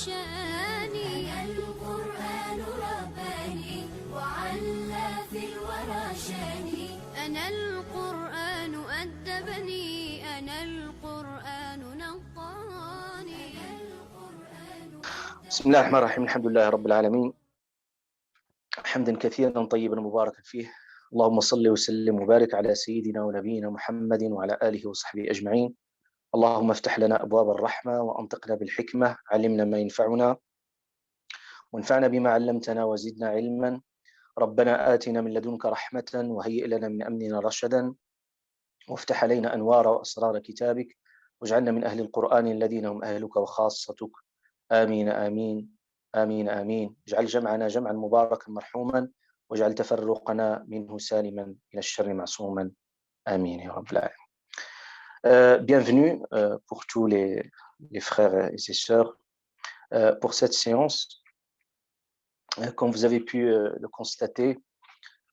شاني. أنا القرآن رباني وعلى في الورى شاني. أنا القرآن أدبني. أنا القرآن نقاني. بسم الله الرحمن الرحيم. الحمد لله رب العالمين، حمدا كثيرا طيبا مباركا فيه. اللهم صل وسلم وبارك على سيدنا ونبينا محمد وعلى آله وصحبه أجمعين. اللهم افتح لنا أبواب الرحمة وأنطقنا بالحكمة، علمنا ما ينفعنا وانفعنا بما علمتنا وزدنا علما. ربنا آتنا من لدنك رحمة وهيئ لنا من أمرنا رشدا، وافتح علينا أنوار وأسرار كتابك، واجعلنا من أهل القرآن الذين هم أهلك وخاصتك. آمين آمين آمين آمين. اجعل جمعنا جمعا مباركا مرحوما، واجعل تفرقنا منه سالما من الشر معصوما. آمين يا رب العالمين. Bienvenue pour tous les frères et ses sœurs pour cette séance. Comme vous avez pu le constater,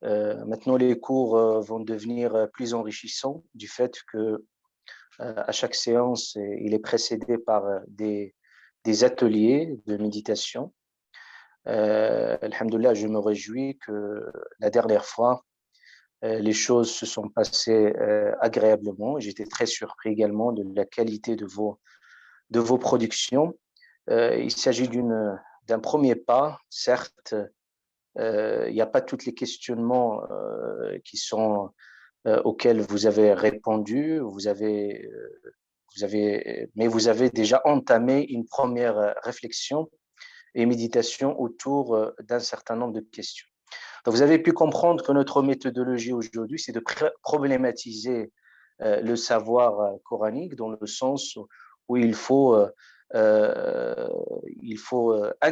maintenant les cours vont devenir plus enrichissants du fait que à chaque séance, il est précédé par des ateliers de méditation. Alhamdoulilah, je me réjouis que la dernière fois, les choses se sont passées agréablement. J'étais très surpris également de la qualité de vos productions. Il s'agit d'un premier pas. Certes, il n'y a pas tous les questionnements auxquels vous avez répondu. Mais vous avez déjà entamé une première réflexion et méditation autour d'un certain nombre de questions. Donc, vous avez pu comprendre que notre méthodologie aujourd'hui, c'est de problématiser le savoir coranique dans le sens où il faut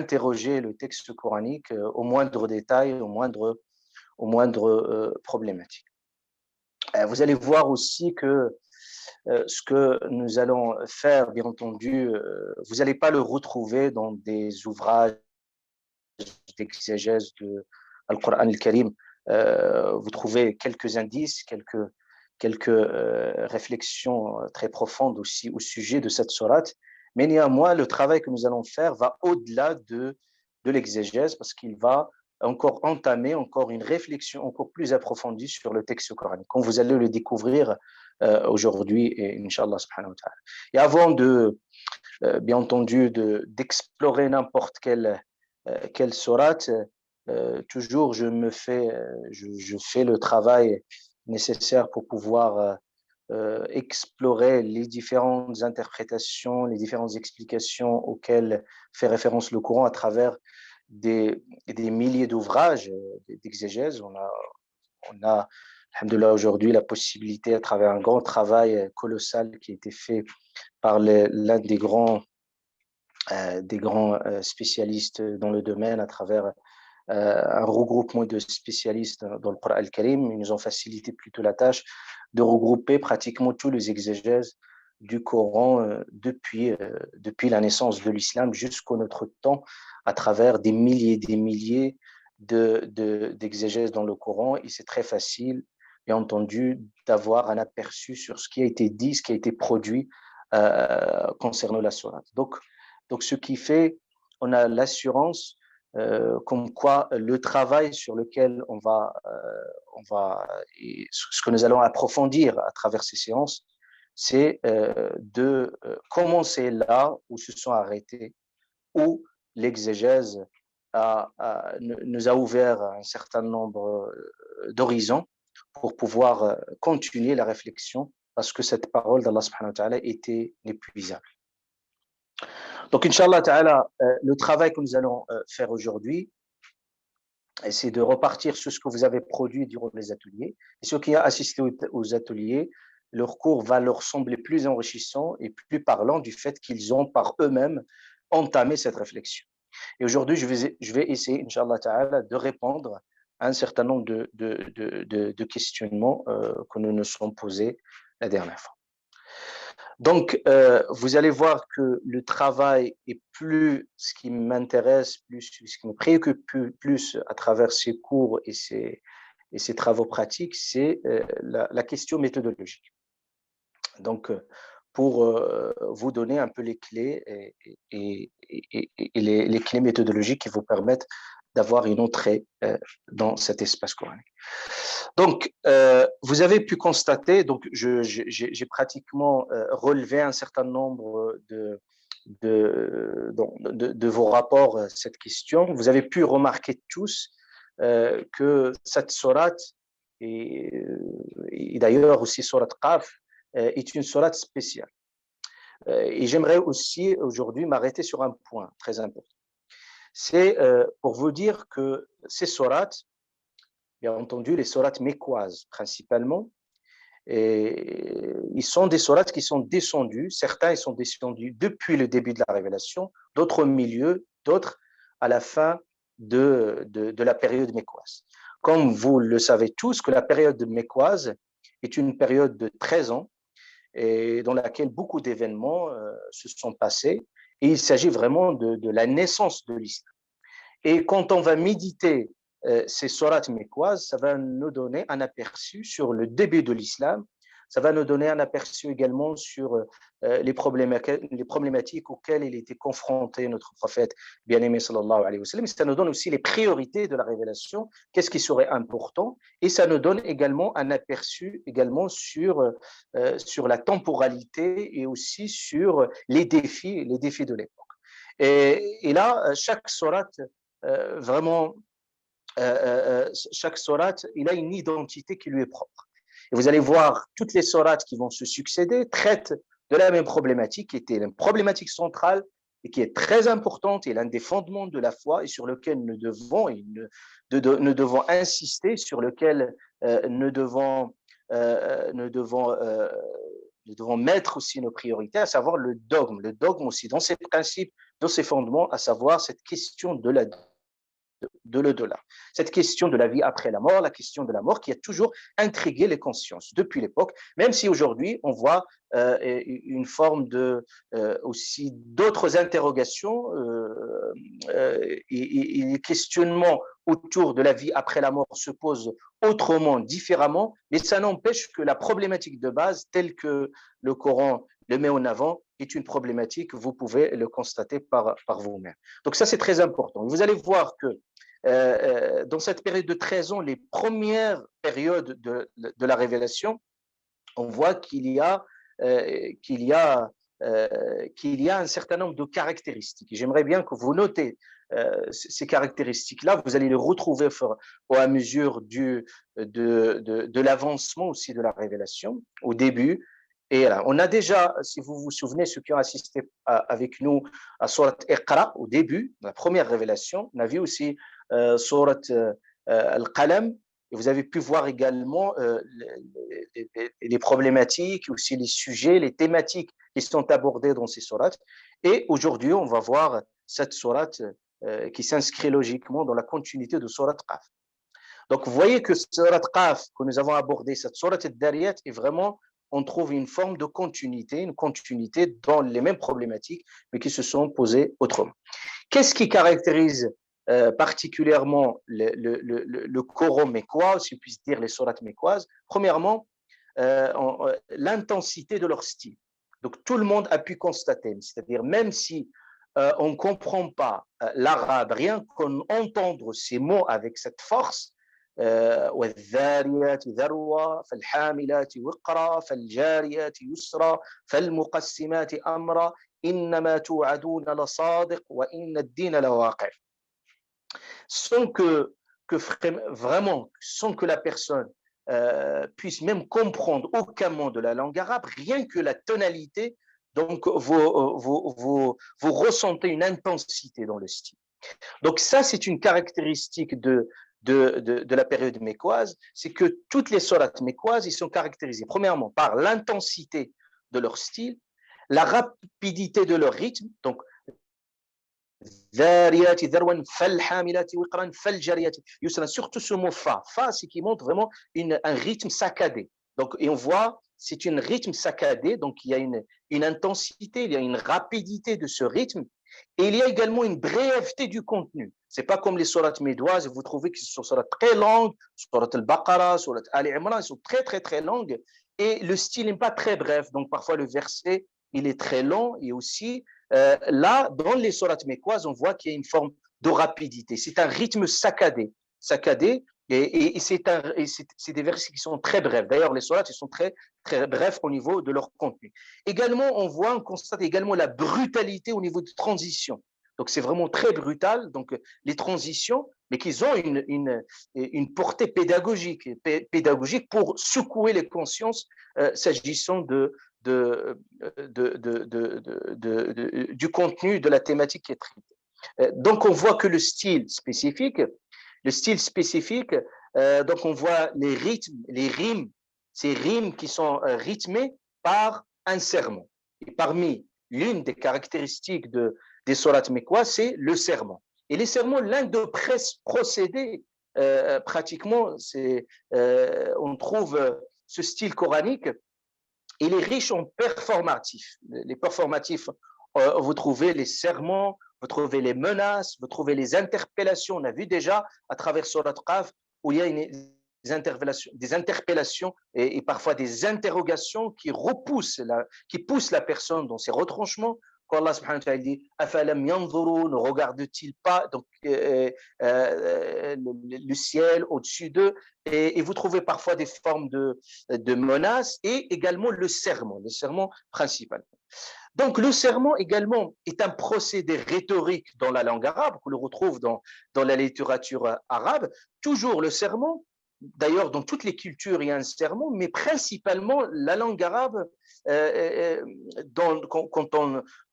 interroger le texte coranique au moindre détail, au moindre problématique. Vous allez voir aussi que ce que nous allons faire, bien entendu, vous n'allez pas le retrouver dans des ouvrages d'exégèse de Al-Qur'an al-Karim. Vous trouvez quelques indices, quelques réflexions très profondes aussi au sujet de cette sourate, mais néanmoins, le travail que nous allons faire va au-delà de l'exégèse, parce qu'il va encore entamer encore une réflexion encore plus approfondie sur le texte coranique, comme vous allez le découvrir aujourd'hui, et Inch'Allah subhanahu wa ta'ala. Et avant bien entendu, d'explorer n'importe quelle sourate, toujours je fais le travail nécessaire pour pouvoir explorer les différentes interprétations, les différentes explications auxquelles fait référence le Coran à travers des milliers d'ouvrages d'exégèse. On a, alhamdoulilah, aujourd'hui la possibilité, à travers un grand travail colossal qui a été fait par l'un des grands spécialistes dans le domaine, à travers un regroupement de spécialistes dans le Coran al-Karim. Ils nous ont facilité plutôt la tâche de regrouper pratiquement tous les exégèses du Coran depuis la naissance de l'islam jusqu'au notre temps, à travers des milliers et des milliers d'exégèses dans le Coran. Et c'est très facile, bien entendu, d'avoir un aperçu sur ce qui a été dit, ce qui a été produit concernant la sourate. Donc, ce qui fait, on a l'assurance comme quoi le travail sur lequel ce que nous allons approfondir à travers ces séances, c'est de commencer là où se sont arrêtés, où l'exégèse nous a ouvert un certain nombre d'horizons pour pouvoir continuer la réflexion, parce que cette parole d'Allah subhanahu wa ta'ala était inépuisable. Donc, Inch'Allah ta'ala, le travail que nous allons faire aujourd'hui, c'est de repartir sur ce que vous avez produit durant les ateliers. Et ceux qui ont assisté aux ateliers, leur cours va leur sembler plus enrichissant et plus parlant du fait qu'ils ont par eux-mêmes entamé cette réflexion. Et aujourd'hui, je vais essayer, Inch'Allah ta'ala, de répondre à un certain nombre de questionnements que nous nous sommes posés la dernière fois. Donc, vous allez voir que le travail est plus ce qui m'intéresse, plus ce qui me préoccupe plus à travers ces cours et ces travaux pratiques, c'est la question méthodologique. Donc, pour vous donner un peu les clés et les clés méthodologiques qui vous permettent d'avoir une entrée dans cet espace coranique. Donc, vous avez pu constater, donc j'ai pratiquement relevé un certain nombre de vos rapports cette question. Vous avez pu remarquer tous que cette sourate, et d'ailleurs aussi sourate Qaf, est une sourate spéciale. Et j'aimerais aussi aujourd'hui m'arrêter sur un point très important. C'est pour vous dire que ces sourates, bien entendu les sourates mécoises principalement, et ils sont des sourates qui sont descendus, certains ils sont descendus depuis le début de la révélation, d'autres au milieu, d'autres à la fin de la période mécoise. Comme vous le savez tous, que la période mécoise est une période de 13 ans et dans laquelle beaucoup d'événements se sont passés, et il s'agit vraiment de la naissance de l'islam. Et quand on va méditer ces sourates mécoises, ça va nous donner un aperçu sur le début de l'islam, ça va nous donner un aperçu également sur les problématiques auxquelles il était confronté notre prophète bien-aimé sallallahu alayhi wa sallam. Ça nous donne aussi les priorités de la révélation, qu'est-ce qui serait important, et ça nous donne également un aperçu également sur la temporalité et aussi sur les défis de l'époque. Et là, chaque sourate vraiment, chaque sourate, il a une identité qui lui est propre. Et vous allez voir, toutes les sourates qui vont se succéder traitent de la même problématique, qui était une problématique centrale et qui est très importante et l'un des fondements de la foi et sur lequel nous devons insister, sur lequel nous devons mettre aussi nos priorités, à savoir le dogme aussi dans ses principes, dans ses fondements, à savoir cette question de l'au-delà. Cette question de la vie après la mort, la question de la mort qui a toujours intrigué les consciences depuis l'époque, même si aujourd'hui on voit une forme aussi d'autres interrogations et les questionnements autour de la vie après la mort se posent autrement, différemment, mais ça n'empêche que la problématique de base, telle que le Coran le met en avant, est une problématique, vous pouvez le constater par vous-même. Donc ça, c'est très important. Vous allez voir que dans cette période de 13 ans, les premières périodes de la révélation, on voit qu'il y a un certain nombre de caractéristiques. J'aimerais bien que vous notez ces caractéristiques-là. Vous allez les retrouver au fur et à mesure de l'avancement aussi de la révélation, au début. Et là, on a déjà, si vous vous souvenez, ceux qui ont assisté avec nous à Surat Iqra, au début, la première révélation, on a vu aussi Surat Al-Qalam, et vous avez pu voir également les problématiques, aussi les sujets, les thématiques qui sont abordées dans ces sourates. Et aujourd'hui, on va voir cette sourate qui s'inscrit logiquement dans la continuité de Surat Qaf. Donc, vous voyez que Surat Qaf, que nous avons abordé, cette sourate Ad-Dariyat, est vraiment, on trouve une forme de continuité, une continuité dans les mêmes problématiques, mais qui se sont posées autrement. Qu'est-ce qui caractérise particulièrement le Coran mécois, si je puis dire les sourates mécoises? Premièrement, l'intensité de leur style. Donc tout le monde a pu constater, c'est-à-dire même si on ne comprend pas l'arabe, rien qu'en entendre ces mots avec cette force, والذاريات ذروا فالحاملات وقرا فالجاريات يسرا فالمقسمات أمرا إنما توعدون لصادق وإن الدين لواقع. Sans que vraiment, sans que la personne puisse même comprendre aucun mot de la langue arabe, rien que la tonalité, donc vous ressentez une intensité dans le style. Donc ça, c'est une caractéristique de la période mécoise, c'est que toutes les sourates mécoises, ils sont caractérisés premièrement par l'intensité de leur style, la rapidité de leur rythme, donc surtout ce mot fa, c'est qui montre vraiment un rythme saccadé. Donc, et on voit, c'est un rythme saccadé, donc il y a une intensité, il y a une rapidité de ce rythme, et il y a également une brièveté du contenu. C'est pas comme les sourates médoises, vous trouvez que ce sont sourates très longues, sourate al-Baqarah, sourate Ali Imran, elles sont très très très longues, et le style n'est pas très bref. Donc, parfois, le verset, il est très long. Et aussi, là, dans les sourates mécoises, on voit qu'il y a une forme de rapidité. C'est un rythme saccadé et c'est des versets qui sont très brefs. D'ailleurs, les sourates, ils sont très, très brefs au niveau de leur contenu. Également, on constate également la brutalité au niveau de transition. Donc, c'est vraiment très brutal. Donc, les transitions, mais qu'ils ont une portée pédagogique pour secouer les consciences s'agissant du contenu de la thématique qui est traitée. Donc, on voit que le style spécifique, donc on voit les rythmes, les rimes, ces rimes qui sont rythmées par un sermon. Et parmi l'une des caractéristiques des sourates mécoises, c'est le sermon. Et les sermons, l'un de procédés, pratiquement, on trouve ce style coranique, il est riche en performatifs. Les performatifs, vous trouvez les sermons, vous trouvez les menaces, vous trouvez les interpellations. On a vu déjà à travers Surat Qaf où il y a des interpellations et parfois des interrogations qui poussent la personne dans ses retranchements. Quand Allah subhanahu wa ta'ala dit Afalam yanzuru, ne regarde-t-il pas donc, le ciel au-dessus d'eux, et vous trouvez parfois des formes de menaces et également le sermon principal. Donc le sermon également est un procédé rhétorique dans la langue arabe, qu'on le retrouve dans la littérature arabe. Toujours le sermon, d'ailleurs dans toutes les cultures il y a un sermon, mais principalement la langue arabe,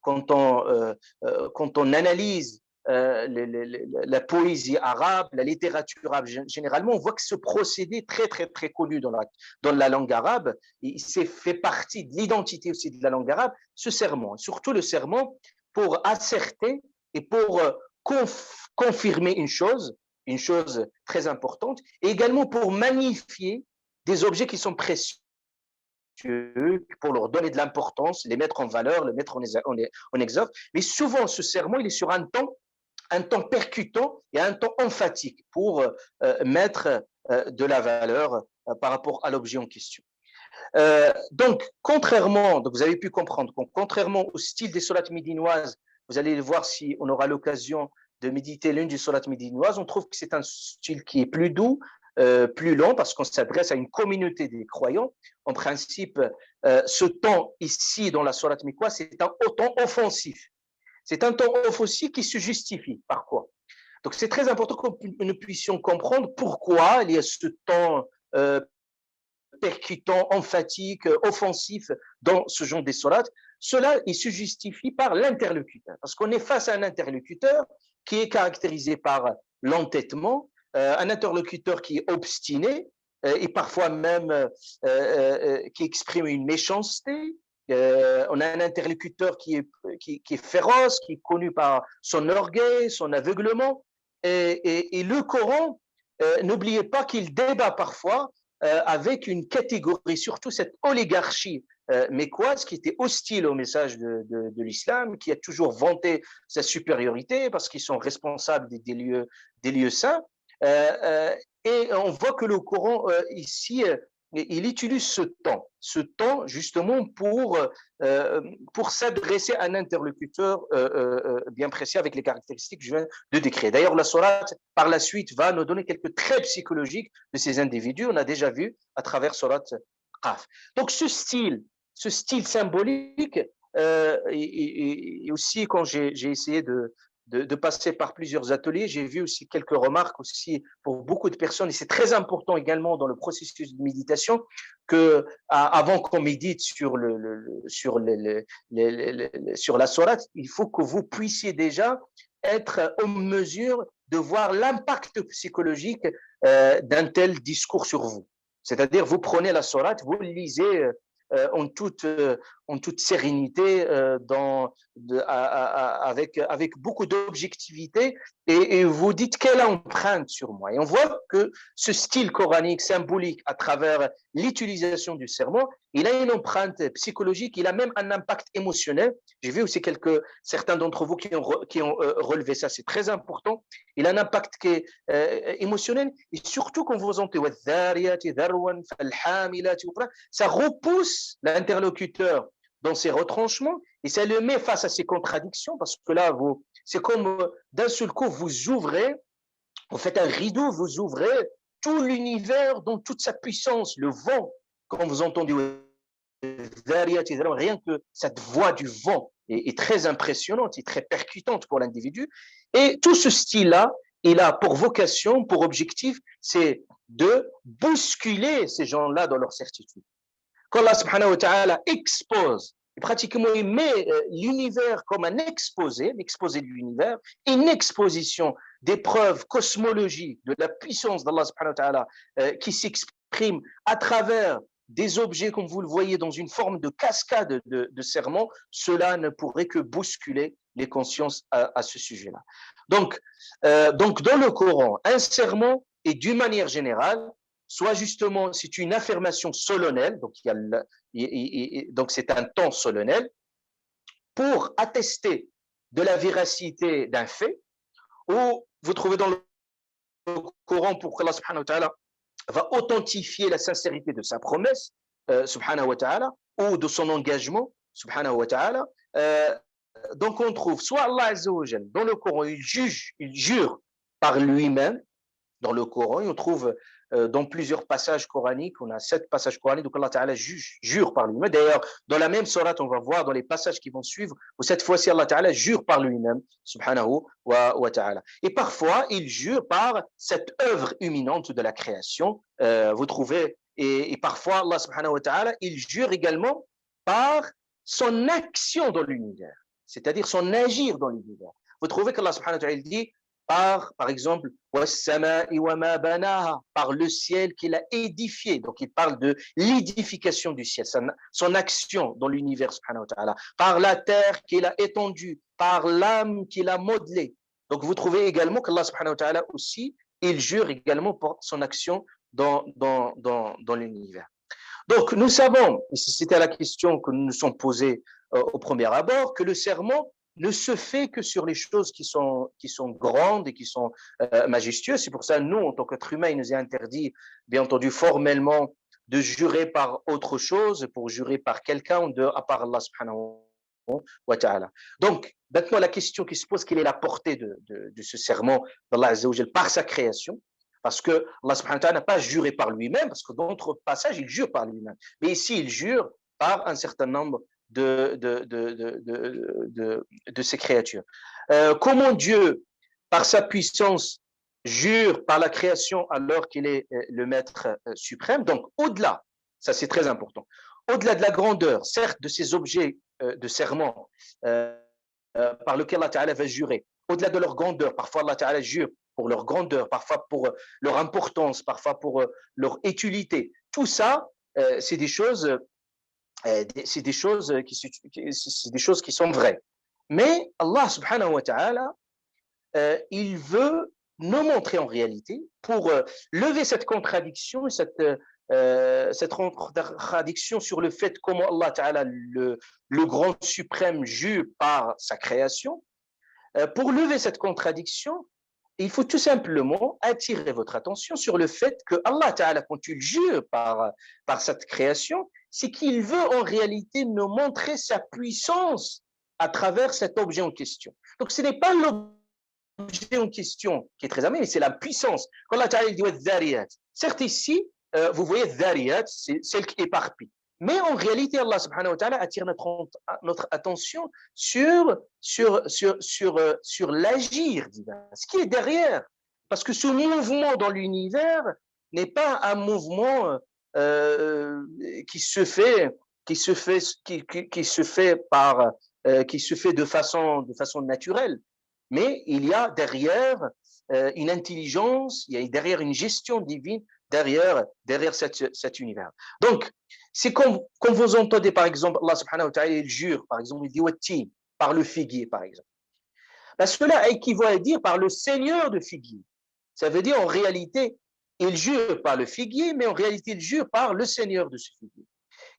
quand on analyse la poésie arabe, la littérature arabe généralement, on voit que ce procédé est très très très connu dans la langue arabe. Il fait partie de l'identité aussi de la langue arabe, ce sermon, surtout le sermon pour asserter et pour confirmer une chose très importante, et également pour magnifier des objets qui sont précieux, pour leur donner de l'importance, les mettre en valeur, les mettre en exergue. Mais souvent, ce sermon, il est sur un temps percutant et un temps emphatique pour mettre de la valeur par rapport à l'objet en question. Donc, vous avez pu comprendre, contrairement au style des sourates médinoises, vous allez le voir si on aura l'occasion de méditer l'une des sourates médinoises, on trouve que c'est un style qui est plus doux, plus long, parce qu'on s'adresse à une communauté des croyants. En principe, ce temps ici dans la sourate mécoise, c'est un temps offensif. C'est un temps offensif qui se justifie. Par quoi? Donc, c'est très important que nous puissions comprendre pourquoi il y a ce temps percutant, emphatique, offensif dans ce genre de sourates. Cela, il se justifie par l'interlocuteur, parce qu'on est face à un interlocuteur qui est caractérisé par l'entêtement, un interlocuteur qui est obstiné et parfois même qui exprime une méchanceté. On a un interlocuteur qui est féroce, qui est connu par son orgueil, son aveuglement. Et le Coran, n'oubliez pas qu'il débat parfois avec une catégorie, surtout cette oligarchie mécoise qui était hostile au message de l'islam, qui a toujours vanté sa supériorité parce qu'ils sont responsables des lieux saints. Et on voit que le Coran ici, il utilise ce temps justement pour s'adresser à un interlocuteur bien précis avec les caractéristiques que je viens de décrire. D'ailleurs, la sourate, par la suite, va nous donner quelques traits psychologiques de ces individus. On a déjà vu à travers sourate Qaf. Donc, ce style symbolique, et aussi quand j'ai essayé de passer par plusieurs ateliers, j'ai vu aussi quelques remarques aussi pour beaucoup de personnes, et c'est très important également dans le processus de méditation que avant qu'on médite sur la sourate, il faut que vous puissiez déjà être en mesure de voir l'impact psychologique d'un tel discours sur vous. C'est-à-dire, vous prenez la sourate, vous lisez en toute sérénité, avec beaucoup d'objectivité, et vous dites quelle empreinte sur moi. Et on voit que ce style coranique, symbolique, à travers l'utilisation du serment, il a une empreinte psychologique, il a même un impact émotionnel. J'ai vu aussi certains d'entre vous qui ont relevé ça, c'est très important. Il a un impact qui est émotionnel, et surtout quand vous entendez ça repousse l'interlocuteur dans ses retranchements, et ça le met face à ses contradictions, parce que là, c'est comme d'un seul coup, vous faites un rideau, vous ouvrez tout l'univers dans toute sa puissance, le vent, quand vous entendez rien que cette voix du vent est très impressionnante et très percutante pour l'individu. Et tout ce style-là, il a pour vocation, pour objectif, c'est de bousculer ces gens-là dans leur certitude. Quand Allah subhanahu wa ta'ala expose, pratiquement il met l'univers comme un exposé de l'univers, une exposition des preuves cosmologiques de la puissance d'Allah subhanahu wa ta'ala qui s'exprime à travers des objets, comme vous le voyez, dans une forme de cascade de serments, cela ne pourrait que bousculer les consciences à ce sujet-là. Donc, dans le Coran, un serment est d'une manière générale, soit justement, c'est une affirmation solennelle, donc c'est un temps solennel, pour attester de la véracité d'un fait, ou vous trouvez dans le Coran pour qu'Allah subhanahu wa ta'ala va authentifier la sincérité de sa promesse, subhanahu wa ta'ala, ou de son engagement, subhanahu wa ta'ala. Donc on trouve soit Allah azza wa jal, dans le Coran, il jure par lui-même, dans le Coran, et on trouve dans plusieurs passages coraniques, on a 7 passages coraniques, donc Allah Ta'ala jure par lui-même. D'ailleurs, dans la même sourate, on va voir dans les passages qui vont suivre, où cette fois-ci Allah Ta'ala jure par lui-même, subhanahu wa ta'ala. Et parfois, il jure par cette œuvre imminente de la création, vous trouvez, et parfois Allah subhanahu wa ta'ala, il jure également par son action dans l'univers, c'est-à-dire son agir dans l'univers. Vous trouvez qu'Allah subhanahu wa ta'ala, il dit, par exemple, par le ciel qu'il a édifié. Donc, il parle de l'édification du ciel, son action dans l'univers, subhanahu wa ta'ala. Par la terre qu'il a étendue, par l'âme qu'il a modelée. Donc, vous trouvez également qu'Allah, subhanahu wa ta'ala, aussi, il jure également pour son action dans l'univers. Donc, nous savons, et c'était la question que nous nous sommes posées au premier abord, que le serment ne se fait que sur les choses qui sont grandes et qui sont majestueuses. C'est pour ça, nous, en tant qu'être humain, il nous est interdit, bien entendu, formellement, de jurer par autre chose, pour jurer par quelqu'un, à part Allah subhanahu wa ta'ala. Donc, maintenant, la question qui se pose, quelle est la portée de ce serment d'Allah azza wa jal par sa création? Parce que Allah subhanahu wa ta'ala n'a pas juré par lui-même, parce que dans d'autres passages, il jure par lui-même. Mais ici, il jure par un certain nombre de ces créatures. Comment Dieu, par sa puissance, jure par la création alors qu'il est le maître suprême? Donc, au-delà, ça c'est très important, au-delà de la grandeur, certes, de ces objets de serment par lesquels Allah Ta'ala va jurer, au-delà de leur grandeur, parfois Allah Ta'ala jure pour leur grandeur, parfois pour leur importance, parfois pour leur utilité. Tout ça, c'est des choses qui sont vraies. Mais Allah subhanahu wa ta'ala, il veut nous montrer en réalité, pour lever cette contradiction, cette contradiction sur le fait comment Allah ta'ala, le grand suprême, jure par sa création, pour lever cette contradiction, il faut tout simplement attirer votre attention sur le fait que Allah ta'ala, quand il jure par cette création, c'est qu'il veut en réalité nous montrer sa puissance à travers cet objet en question. Donc ce n'est pas l'objet en question qui est très aimé, mais c'est la puissance. Quand Allah Ta'ala dit Dhariyat, certes ici, vous voyez Dhariyat, c'est celle qui éparpille. Mais en réalité, Allah subhanahu wa ta'ala attire notre attention sur l'agir divin, ce qui est derrière. Parce que ce mouvement dans l'univers n'est pas un mouvement qui se fait de façon naturelle, mais il y a derrière une intelligence, il y a derrière une gestion divine derrière cet univers. Donc, c'est comme quand vous entendez, par exemple, Allah subhanahu wa ta'ala, il jure, par exemple, il dit Wattin, par le figuier, par exemple. Ben, cela équivaut à dire par le Seigneur de figuier. Ça veut dire, en réalité, il jure par le figuier, mais en réalité, il jure par le Seigneur de ce figuier.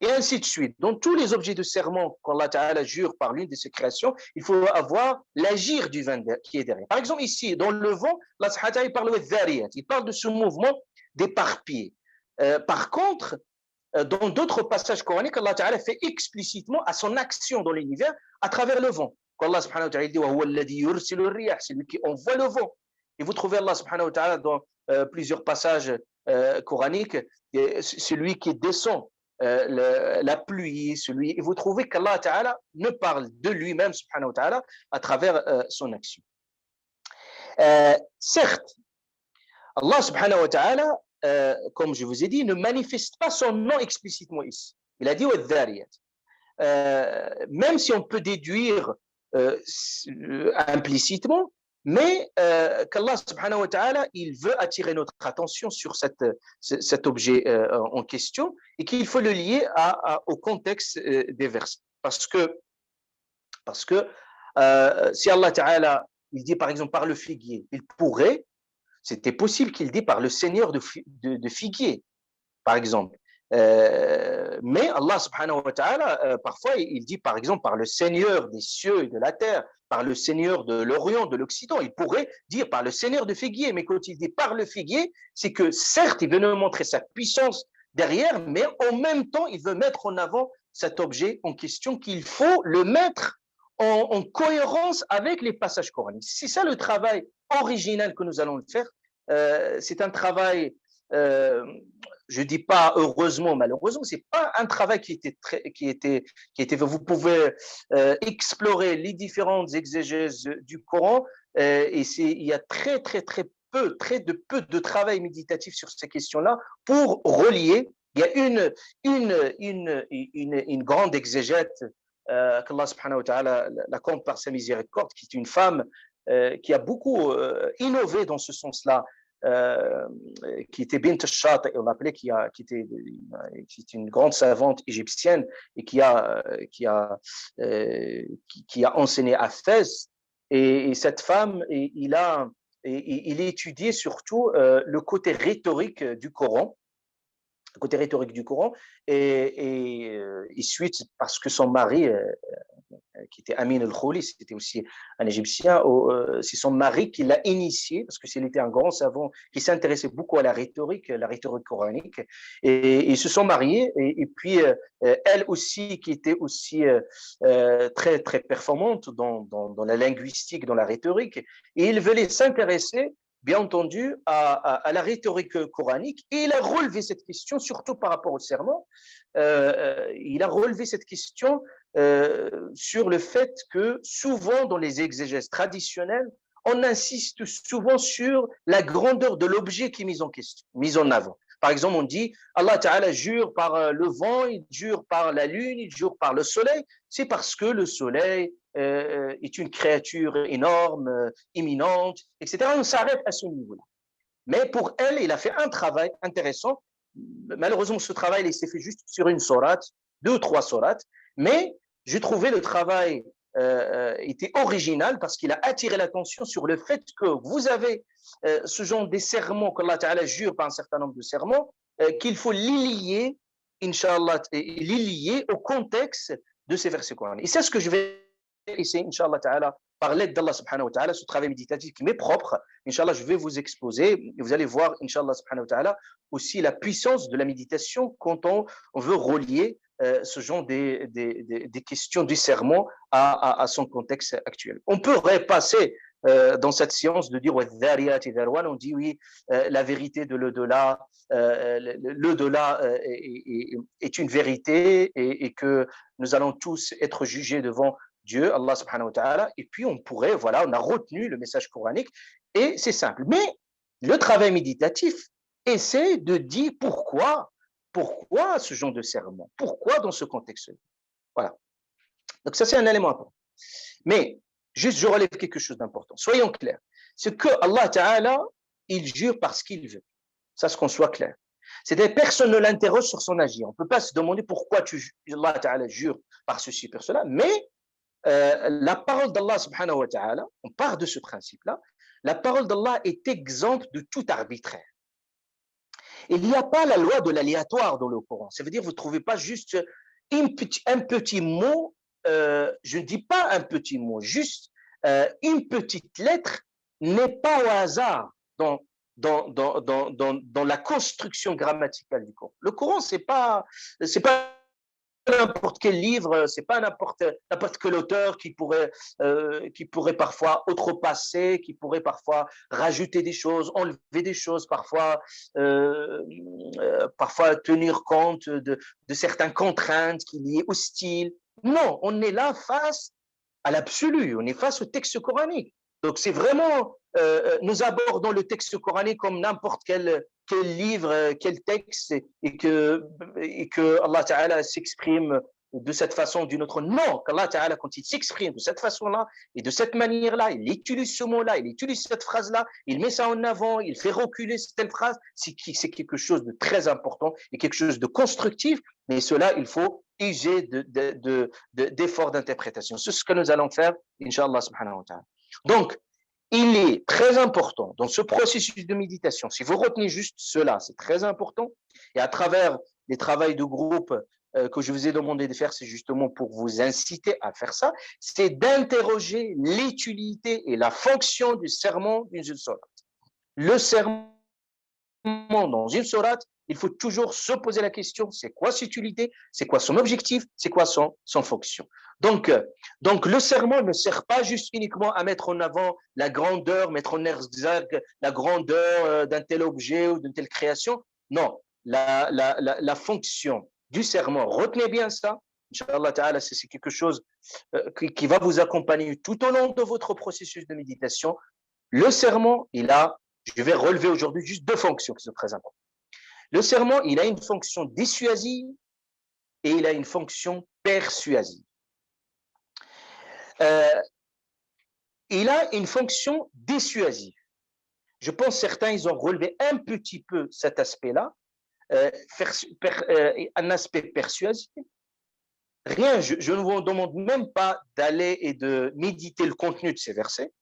Et ainsi de suite. Dans tous les objets de serment qu'Allah Ta'ala jure par l'une de ses créations, il faut avoir l'agir du vent qui est derrière. Par exemple, ici, dans le vent, Allah Ta'ala parle de dhariyat, il parle de ce mouvement d'éparpiller. Par contre, dans d'autres passages coraniques, Allah Ta'ala fait explicitement à son action dans l'univers à travers le vent. Allah subhanahu wa ta'ala dit c'est lui qui envoie le vent. Et vous trouvez Allah subhanahu wa ta'ala dans plusieurs passages coraniques, c'est lui qui descend la pluie, et vous trouvez qu'Allah Ta'ala ne parle de lui-même subhanahu wa ta'ala à travers son action. Certes, Allah subhanahu wa ta'ala, comme je vous ai dit, ne manifeste pas son nom explicitement ici. Il a dit même si on peut déduire implicitement, mais qu'Allah subhanahu wa ta'ala, il veut attirer notre attention sur cet objet en question et qu'il faut le lier au contexte des versets. Parce que si Allah ta'ala, il dit par exemple par le figuier, il pourrait, c'était possible qu'il dit par le Seigneur de figuier, par exemple. Mais Allah subhanahu wa ta'ala, parfois, il dit par exemple par le Seigneur des cieux et de la terre, par le Seigneur de l'Orient, de l'Occident. Il pourrait dire par le Seigneur de figuier, mais quand il dit par le figuier, c'est que certes, il veut nous montrer sa puissance derrière, mais en même temps, il veut mettre en avant cet objet en question qu'il faut le mettre en cohérence avec les passages coraniques. C'est ça le travail original que nous allons le faire. C'est un travail, je dis pas heureusement, malheureusement, c'est pas un travail qui était vous pouvez explorer les différentes exégèses du Coran et il y a très peu de travail méditatif sur ces questions-là pour relier. Il y a une grande exégète qu'Allah subhanahu wa ta'ala la compte par sa miséricorde, qui est une femme qui a beaucoup innové dans ce sens-là, qui était Bint al-Shat, on l'appelait, qui était une grande savante égyptienne et qui a enseigné à Fès. Et cette femme, il étudiait surtout le côté rhétorique du Coran. Et suite, parce que son mari, qui était Amin al-Khouli, c'était aussi un Égyptien, c'est son mari qui l'a initié, parce qu'il était un grand savant qui s'intéressait beaucoup à la rhétorique coranique, et ils se sont mariés, et puis elle aussi, qui était aussi très performante dans la linguistique, dans la rhétorique, et il voulait s'intéresser bien entendu, à la rhétorique coranique. Et il a relevé cette question, surtout par rapport au serment. Il a relevé cette question sur le fait que souvent, dans les exégèses traditionnelles, on insiste souvent sur la grandeur de l'objet qui est mis en question, mis en avant. Par exemple, on dit Allah Ta'ala jure par le vent, il jure par la lune, il jure par le soleil. C'est parce que le soleil est une créature énorme, imminente, etc. On s'arrête à ce niveau-là. Mais pour elle, il a fait un travail intéressant. Malheureusement, ce travail, il s'est fait juste sur une sourate, 2 ou 3 sourates. Mais j'ai trouvé le travail était original parce qu'il a attiré l'attention sur le fait que vous avez ce genre de sermons qu'Allah Ta'ala jure par un certain nombre de sermons, qu'il faut les lier, Inch'Allah, les lier au contexte de ces versets coraniques. Et c'est ce que je vais essayer, Inch'Allah Ta'ala, par l'aide d'Allah Subhanahu wa Ta'ala, ce travail méditatif qui m'est propre. Inch'Allah, je vais vous exposer et vous allez voir, Inch'Allah Subhanahu wa Ta'ala, aussi la puissance de la méditation quand on veut relier ce genre des questions du sermon à son contexte actuel. On pourrait passer dans cette séance de dire on dit oui, la vérité de l'au-delà, l'au-delà est une vérité et que nous allons tous être jugés devant Dieu, Allah subhanahu wa ta'ala, et puis on pourrait, voilà, on a retenu le message coranique et c'est simple. Mais le travail méditatif essaie de dire pourquoi ce genre de sermon, pourquoi dans ce contexte-là. Voilà. Donc ça, c'est un élément important. Mais juste, je relève quelque chose d'important. Soyons clairs. C'est que Allah Ta'ala, il jure parce qu'il veut. Ça, c'est qu'on soit clair. C'est-à-dire personne ne l'interroge sur son agir. On ne peut pas se demander pourquoi Allah Ta'ala jure par ceci, par cela, mais la parole d'Allah subhanahu wa ta'ala, on part de ce principe-là, la parole d'Allah est exempte de tout arbitraire. Il n'y a pas la loi de l'aléatoire dans le Coran. Ça veut dire que vous ne trouvez pas juste un petit mot, je ne dis pas un petit mot, juste une petite lettre n'est pas au hasard dans la construction grammaticale du Coran. Le Coran, c'est pas n'importe quel livre, c'est pas n'importe quel auteur qui pourrait parfois outrepasser, qui pourrait parfois rajouter des choses, enlever des choses, parfois tenir compte de certaines contraintes qui y est hostile. Non, on est là face à l'absolu, on est face au texte coranique. Donc c'est vraiment, nous abordons le texte coranique comme n'importe quel livre, quel texte, et que Allah Ta'ala s'exprime de cette façon ou d'une autre. Non, qu'Allah Ta'ala, quand il s'exprime de cette façon-là et de cette manière-là, il utilise ce mot-là, il utilise cette phrase-là, il met ça en avant, il fait reculer cette phrase, c'est quelque chose de très important et quelque chose de constructif, mais cela, il faut user d'efforts d'interprétation. C'est ce que nous allons faire, Inch'Allah subhanahu wa ta'ala. Donc, il est très important dans ce processus de méditation, si vous retenez juste cela, c'est très important, et à travers les travaux de groupe que je vous ai demandé de faire, c'est justement pour vous inciter à faire ça, c'est d'interroger l'utilité et la fonction du sermon d'une sourate. Le sermon dans une sourate, il faut toujours se poser la question, c'est quoi cette utilité, c'est quoi son objectif, c'est quoi son fonction. Donc, le sermon ne sert pas juste uniquement à mettre en avant la grandeur, mettre en exergue la grandeur d'un tel objet ou d'une telle création. Non, la fonction du sermon, retenez bien ça, Inch'Allah Ta'ala, c'est quelque chose qui va vous accompagner tout au long de votre processus de méditation. Le sermon, je vais relever aujourd'hui juste deux fonctions qui sont très importantes. Le sermon, il a une fonction dissuasive et il a une fonction persuasive. Il a une fonction dissuasive. Je pense que certains, ils ont relevé un petit peu cet aspect-là, un aspect persuasif. Rien, je ne vous demande même pas d'aller et de méditer le contenu de ces versets.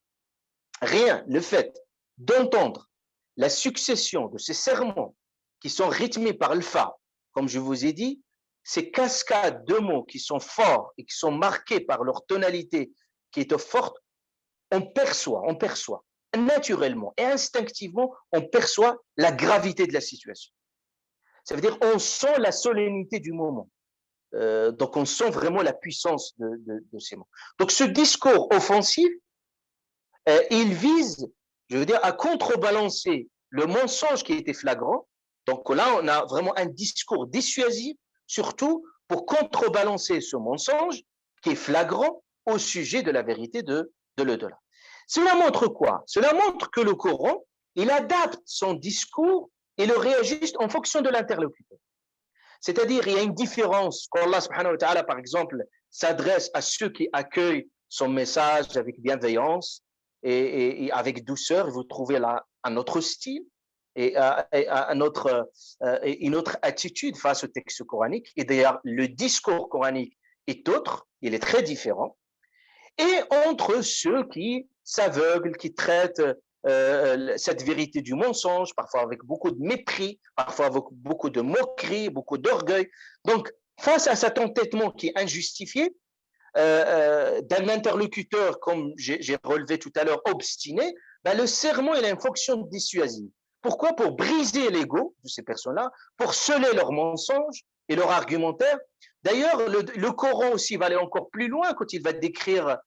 Rien, le fait d'entendre la succession de ces sermons qui sont rythmés par le fa, comme je vous ai dit, ces cascades de mots qui sont forts et qui sont marqués par leur tonalité qui est forte, on perçoit naturellement et instinctivement, on perçoit la gravité de la situation. Ça veut dire on sent la solennité du moment. Donc on sent vraiment la puissance de ces mots. Donc ce discours offensif, il vise, je veux dire, à contrebalancer le mensonge qui était flagrant. Donc là, on a vraiment un discours dissuasif, surtout pour contrebalancer ce mensonge qui est flagrant au sujet de la vérité de l'au-delà. Cela montre quoi? Cela montre que le Coran, il adapte son discours et le réajuste en fonction de l'interlocuteur. C'est-à-dire, il y a une différence quand Allah subhanahu wa ta'ala, par exemple, s'adresse à ceux qui accueillent son message avec bienveillance et avec douceur, vous trouvez là un autre style et une autre attitude face au texte coranique. Et d'ailleurs, le discours coranique est autre, il est très différent. Et entre ceux qui s'aveuglent, qui traitent cette vérité du mensonge, parfois avec beaucoup de mépris, parfois avec beaucoup de moquerie, beaucoup d'orgueil. Donc, face à cet entêtement qui est injustifié, d'un interlocuteur, comme j'ai relevé tout à l'heure, obstiné, ben le sermon il a une fonction dissuasive. Pourquoi? Pour briser l'ego de ces personnes-là, pour sceller leurs mensonges et leur argumentaire. D'ailleurs, le Coran aussi va aller encore plus loin quand il va décrire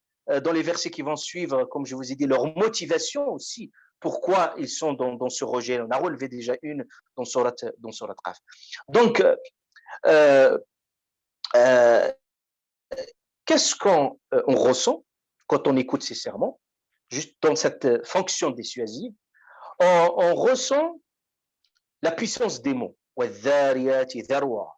dans les versets qui vont suivre, comme je vous ai dit, leur motivation aussi, pourquoi ils sont dans ce rejet. On a relevé déjà une dans Surat Qaf. Donc, qu'est-ce qu'on ressent quand on écoute ces sermons, juste dans cette fonction dissuasive? On ressent la puissance des mots. وَالذَّارِيَاتِ ذَرْوًا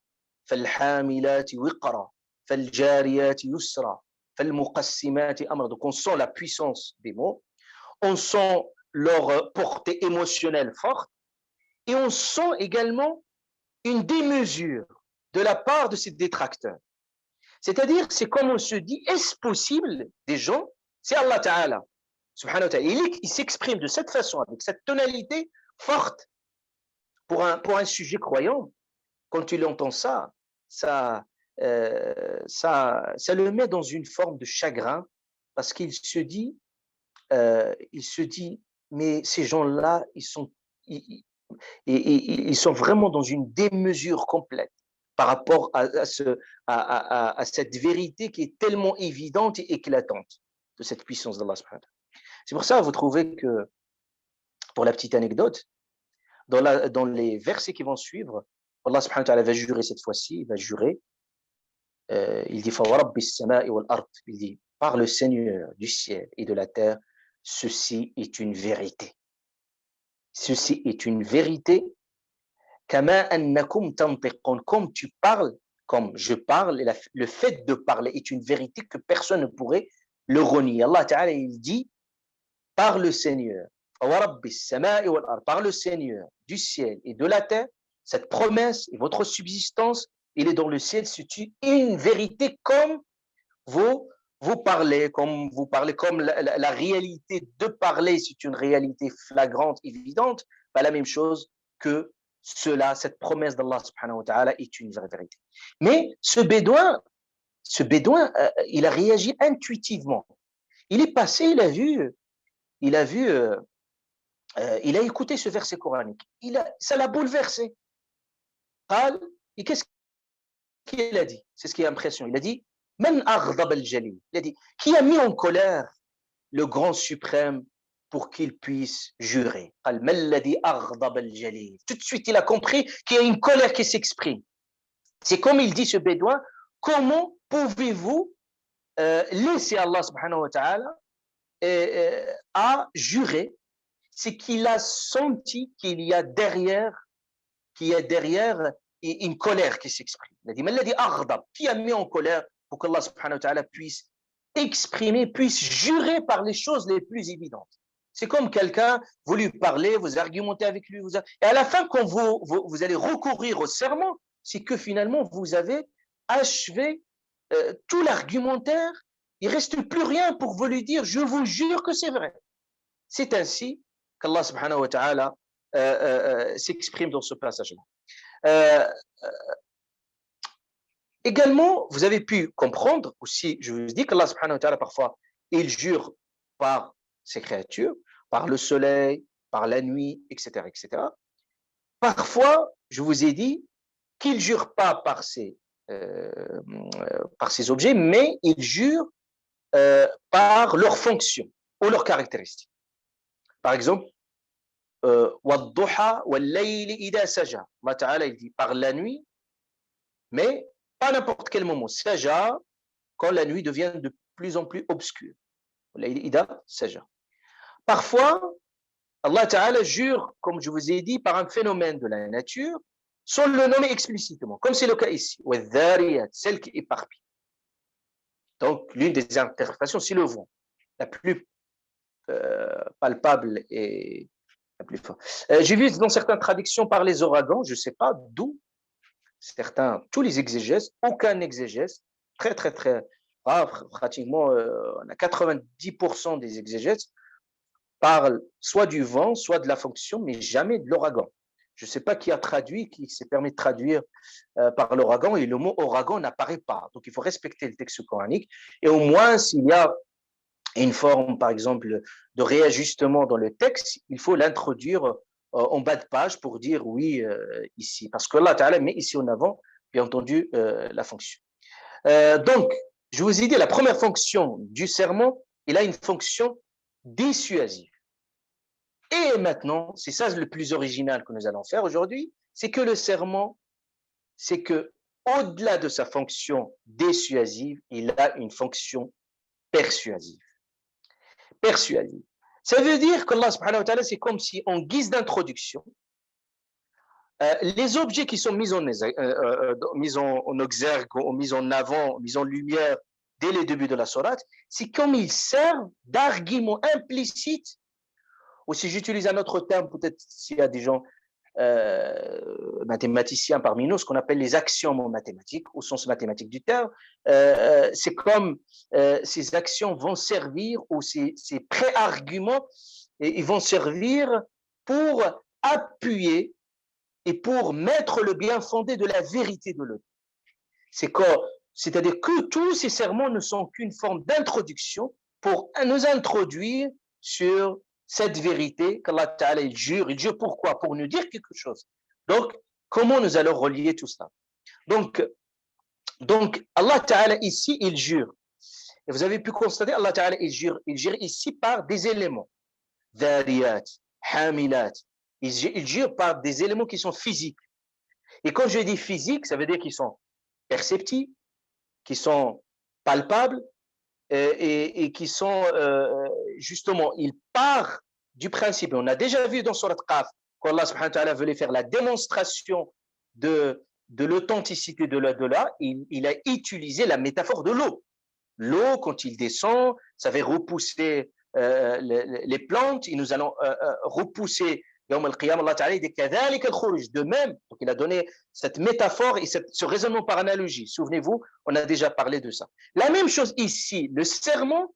فَالْحَامِلَاتِ وِقْرًا فَالْجَارِيَاتِ يُسْرًا فَالْمُقَسِّمَاتِ أَمْرًا. Donc on sent la puissance des mots, on sent leur portée émotionnelle forte, et on sent également une démesure de la part de ses détracteurs. C'est-à-dire, c'est comme on se dit, est-ce possible des gens, c'est Allah Ta'ala, subhanahu wa ta'ala, il s'exprime de cette façon, avec cette tonalité forte pour un sujet croyant. Quand il entend ça, ça le met dans une forme de chagrin parce qu'il se dit, mais ces gens-là, ils sont vraiment dans une démesure complète par rapport à cette vérité qui est tellement évidente et éclatante de cette puissance d'Allah. C'est pour ça que vous trouvez que, pour la petite anecdote, dans les versets qui vont suivre, Allah subhanahu wa ta'ala va jurer cette fois-ci, il va jurer, il dit il dit par le Seigneur du ciel et de la terre, ceci est une vérité. Ceci est une vérité. Kama annakum tantiqun, comme tu parles, comme je parle, le fait de parler est une vérité que personne ne pourrait le renier. Allah Ta'ala, il dit par le Seigneur, par le Seigneur du ciel et de la terre, cette promesse et votre subsistance, il est dans le ciel, c'est une vérité comme vous parlez, comme la réalité de parler, c'est une réalité flagrante, évidente, pas la même chose que cela, cette promesse d'Allah subhanahu wa ta'ala est une vraie vérité. Mais ce bédouin, il a réagi intuitivement. Il est passé, il a écouté ce verset coranique. Ça l'a bouleversé. Et qu'est-ce qu'il a dit? C'est ce qui est impressionnant. Il a dit, Man aghdab al-jalil. Il a dit, qui a mis en colère le grand suprême pour qu'il puisse jurer? Tout de suite, il a compris qu'il y a une colère qui s'exprime. C'est comme il dit ce bédouin, comment pouvez-vous laisser Allah subhanahu wa ta'ala à jurer? C'est qu'il a senti qu'il y a derrière une colère qui s'exprime. Il a dit, qui a mis en colère pour qu'Allah subhanahu wa ta'ala puisse exprimer, puisse jurer par les choses les plus évidentes. C'est comme quelqu'un, vous lui parlez, vous argumentez avec lui, et à la fin, quand vous allez recourir au serment, c'est que finalement, vous avez achevé tout l'argumentaire, il ne reste plus rien pour vous lui dire, je vous jure que c'est vrai. C'est ainsi qu'Allah subhanahu wa ta'ala s'exprime dans ce passage-là. Également, vous avez pu comprendre aussi, je vous dis qu'Allah subhanahu wa ta'ala, parfois, il jure par ses créatures, par le soleil, par la nuit, etc., etc. Parfois, je vous ai dit qu'il ne jure pas par ses objets, mais il jure par leurs fonctions ou leurs caractéristiques. Par exemple, وَالضُّحَى وَاللَّيْلِ إِذَا سَجَى. Allah Ta'ala, il dit par la nuit, mais pas n'importe quel moment. Saja, quand la nuit devient de plus en plus obscure. إِذَا سَجَى. Parfois, Allah Ta'ala jure, comme je vous ai dit, par un phénomène de la nature, sans le nommer explicitement, comme c'est le cas ici. وَالذَّارِيَاتِ, celle qui éparpille. Donc, l'une des interprétations, c'est le vent, la plus palpable et la plus forte. J'ai vu dans certaines traductions par les ouragans, je ne sais pas d'où, tous les exégèses, aucun exégèse, très rare, pratiquement on a 90% des exégèses parlent soit du vent, soit de la fonction, mais jamais de l'ouragan. Je ne sais pas qui a traduit, qui s'est permis de traduire par l'ouragan, et le mot ouragan n'apparaît pas. Donc, il faut respecter le texte coranique. Et au moins, s'il y a une forme, par exemple, de réajustement dans le texte, il faut l'introduire en bas de page pour dire oui ici. Parce que Allah Ta'ala met ici en avant, bien entendu, la fonction. Donc, je vous ai dit, la première fonction du serment, il a une fonction dissuasive. Et maintenant, c'est ça le plus original que nous allons faire aujourd'hui, c'est que le serment, c'est que au-delà de sa fonction dissuasive, il a une fonction persuasive. Persuasive. Ça veut dire qu'Allah subhanahu wa ta'ala, c'est comme si, en guise d'introduction, les objets qui sont mis en exergue, ou mis en avant, mis en lumière dès le début de la sourate, c'est comme ils servent d'argument implicite, ou si j'utilise un autre terme, peut-être s'il y a des gens mathématiciens parmi nous, ce qu'on appelle les axiomes mathématiques, au sens mathématique du terme. C'est comme ces actions vont servir, ou ces pré-arguments, et ils vont servir pour appuyer et pour mettre le bien fondé de la vérité de l'autre. C'est-à-dire que tous ces sermons ne sont qu'une forme d'introduction pour nous introduire sur cette vérité qu'Allah Ta'ala il jure. Il jure pourquoi? Pour nous dire quelque chose. Donc, comment nous allons relier tout ça? Donc Allah Ta'ala ici, il jure. Et vous avez pu constater, Allah Ta'ala il jure ici par des éléments. Dhariyat, hamilat. Il jure par des éléments qui sont physiques. Et quand je dis physique, ça veut dire qu'ils sont perceptibles, qui sont palpables et qui sont justement, il part du principe. On a déjà vu dans Surat Qaf qu'Allah subhanahu wa ta'ala voulait faire la démonstration de l'authenticité de l'au-delà. Il a utilisé la métaphore de l'eau. L'eau, quand il descend, ça va repousser les plantes et nous allons repousser Yawm al-Qiyam, Allah Ta'ala dit kadhalika al-khuruj. De même, donc il a donné cette métaphore et ce raisonnement par analogie. Souvenez-vous, on a déjà parlé de ça. La même chose ici, le sermon,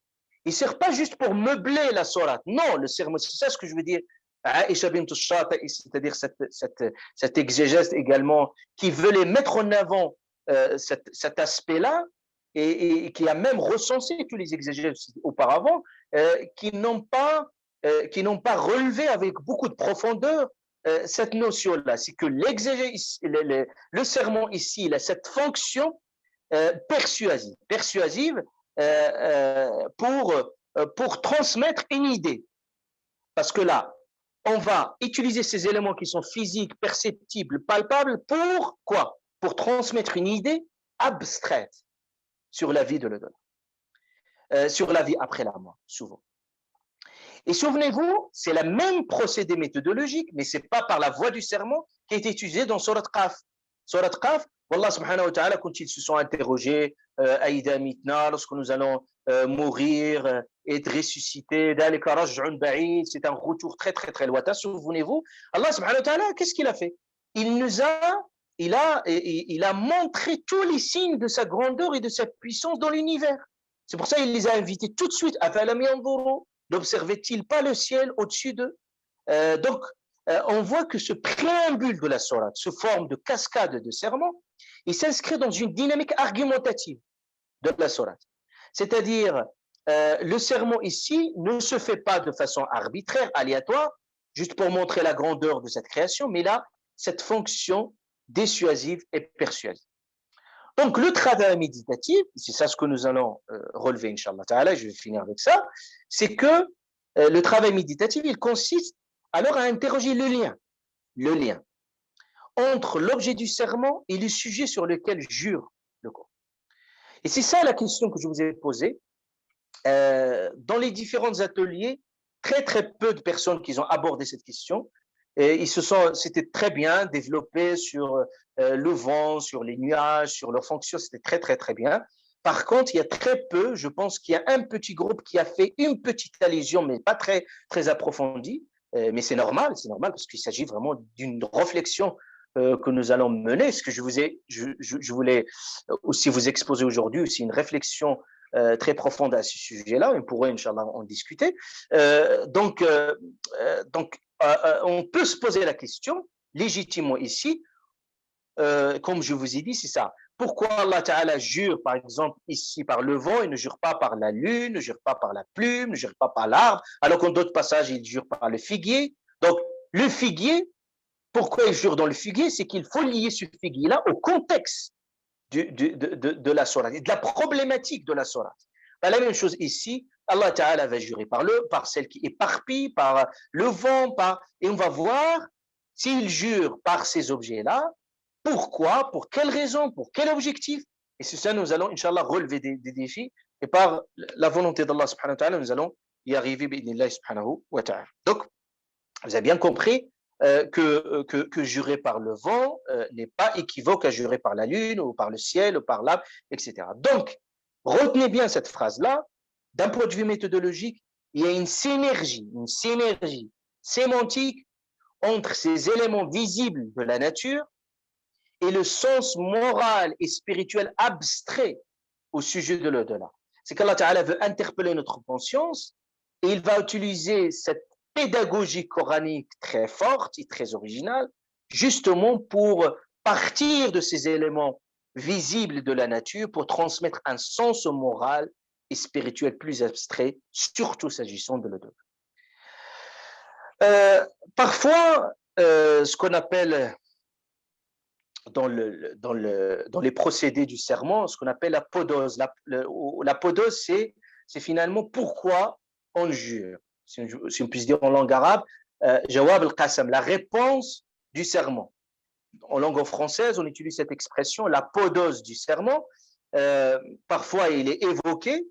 il ne sert pas juste pour meubler la sourate. Non, le sermon, c'est ça ce que je veux dire. Aïcha bint al-Shata, c'est-à-dire cette exégèse également qui veut mettre en avant cet aspect-là et qui a même recensé tous les exégèses auparavant qui n'ont pas relevé avec beaucoup de profondeur cette notion-là. C'est que l'exégèse, le sermon ici, il a cette fonction persuasive pour transmettre une idée. Parce que là, on va utiliser ces éléments qui sont physiques, perceptibles, palpables, pour quoi? Pour transmettre une idée abstraite sur la vie de l'au-delà, sur la vie après la mort, souvent. Et souvenez-vous, c'est la même procédé méthodologique, mais ce n'est pas par la voie du sermon qui est utilisé dans Surat Qaf. Surat Qaf, Allah subhanahu wa ta'ala, quand ils se sont interrogés, Aïda mitna, lorsque nous allons mourir, être ressuscités, c'est un retour très très très lointain, souvenez-vous, Allah subhanahu wa ta'ala, qu'est-ce qu'il a fait? Il a montré tous les signes de sa grandeur et de sa puissance dans l'univers. C'est pour ça qu'il les a invités tout de suite à Falam yanzuru. N'observait-il pas le ciel au-dessus d'eux? Donc, on voit que ce préambule de la sourate, ce forme de cascade de sermons, il s'inscrit dans une dynamique argumentative de la sourate. C'est-à-dire, le sermon ici ne se fait pas de façon arbitraire, aléatoire, juste pour montrer la grandeur de cette création, mais là, cette fonction dissuasive et persuasive. Donc, le travail méditatif, c'est ça ce que nous allons relever, Inch'Allah Ta'ala, je vais finir avec ça, c'est que le travail méditatif, il consiste alors à interroger le lien entre l'objet du serment et le sujet sur lequel jure le Coran. Et c'est ça la question que je vous ai posée. Dans les différents ateliers, très très peu de personnes qui ont abordé cette question. Et c'était très bien développé sur le vent, sur les nuages, sur leurs fonctions, c'était très très très bien. Par contre, il y a très peu, je pense qu'il y a un petit groupe qui a fait une petite allusion, mais pas très très approfondie. Mais c'est normal parce qu'il s'agit vraiment d'une réflexion que nous allons mener. Ce que je voulais aussi vous exposer aujourd'hui, c'est une réflexion très profonde à ce sujet-là. On pourrait, Inch'Allah, en discuter. Donc, on peut se poser la question, légitimement ici, comme je vous ai dit, c'est ça. Pourquoi Allah Ta'ala jure, par exemple, ici par le vent, il ne jure pas par la lune, ne jure pas par la plume, ne jure pas par l'arbre, alors qu'en d'autres passages, il jure par le figuier. Donc, le figuier, pourquoi il jure dans le figuier? C'est qu'il faut lier ce figuier-là au contexte de la sourate, de la problématique de la sourate. La même chose ici, Allah Ta'ala va jurer par celle qui éparpille, par le vent, et on va voir s'il jure par ces objets-là, pourquoi, pour quelle raison, pour quel objectif. Et c'est ça, nous allons, Inch'Allah, relever des défis, et par la volonté d'Allah subhanahu wa ta'ala, nous allons y arriver, bi'idhnillah subhanahu wa ta'ala. Donc, vous avez bien compris que jurer par le vent n'est pas équivoque à jurer par la lune, ou par le ciel, ou par l'arbre, etc. Donc, retenez bien cette phrase-là. D'un point de vue méthodologique, il y a une synergie sémantique entre ces éléments visibles de la nature et le sens moral et spirituel abstrait au sujet de l'au-delà. C'est qu'Allah Ta'ala veut interpeller notre conscience et il va utiliser cette pédagogie coranique très forte et très originale, justement pour partir de ces éléments visibles de la nature pour transmettre un sens moral et spirituel plus abstrait, surtout s'agissant de l'au-delà. Parfois, ce qu'on appelle dans les procédés du serment, ce qu'on appelle la podose. La podose, c'est finalement pourquoi on jure. Si on puisse dire en langue arabe, jawab al-qasam, la réponse du serment. En langue française, on utilise cette expression, la podose du serment. Parfois, il est évoqué,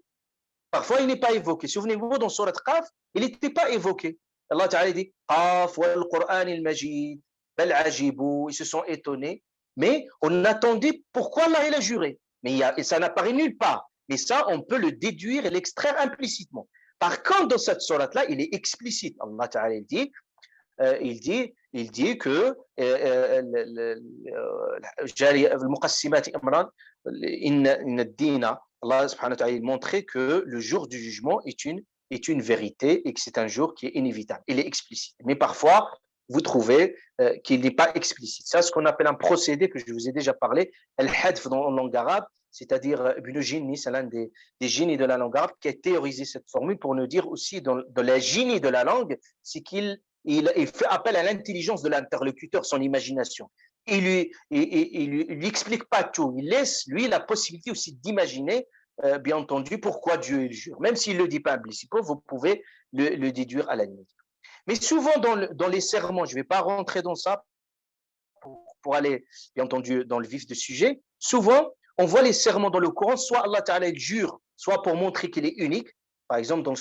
parfois, il n'est pas évoqué. Souvenez-vous, dans Surat Qaf, il n'était pas évoqué. Allah Ta'ala dit Qaf wal Qur'an al-Majid, bal ajibu, ils se sont étonnés. Mais on attendait pourquoi Allah il a juré. Mais ça n'apparaît nulle part. Et ça, on peut le déduire et l'extraire implicitement. Par contre, dans cette sourate-là, il est explicite. Allah Ta'ala il dit que المقسمات أمرا إن الدين, Allah subhanahu wa ta'ala il montrait que le jour du jugement est une vérité et que c'est un jour qui est inévitable. Il est explicite. Mais parfois, vous trouvez qu'il n'est pas explicite. Ça, ce qu'on appelle un procédé que je vous ai déjà parlé, al-hadf en langue arabe, c'est-à-dire Ibn Jinni, c'est l'un des génies de la langue arabe qui a théorisé cette formule pour nous dire aussi dans la génie de la langue, c'est qu'il fait appel à l'intelligence de l'interlocuteur, son imagination. Il lui explique pas tout. Il laisse, lui, la possibilité aussi d'imaginer, bien entendu, pourquoi Dieu il jure. Même s'il ne le dit pas implicitement, vous pouvez le déduire à la limite. Mais souvent, dans les serments, je ne vais pas rentrer dans ça pour aller, bien entendu, dans le vif du sujet. Souvent, on voit les serments dans le Coran, soit Allah Ta'ala il jure, soit pour montrer qu'il est unique. Par exemple, dans le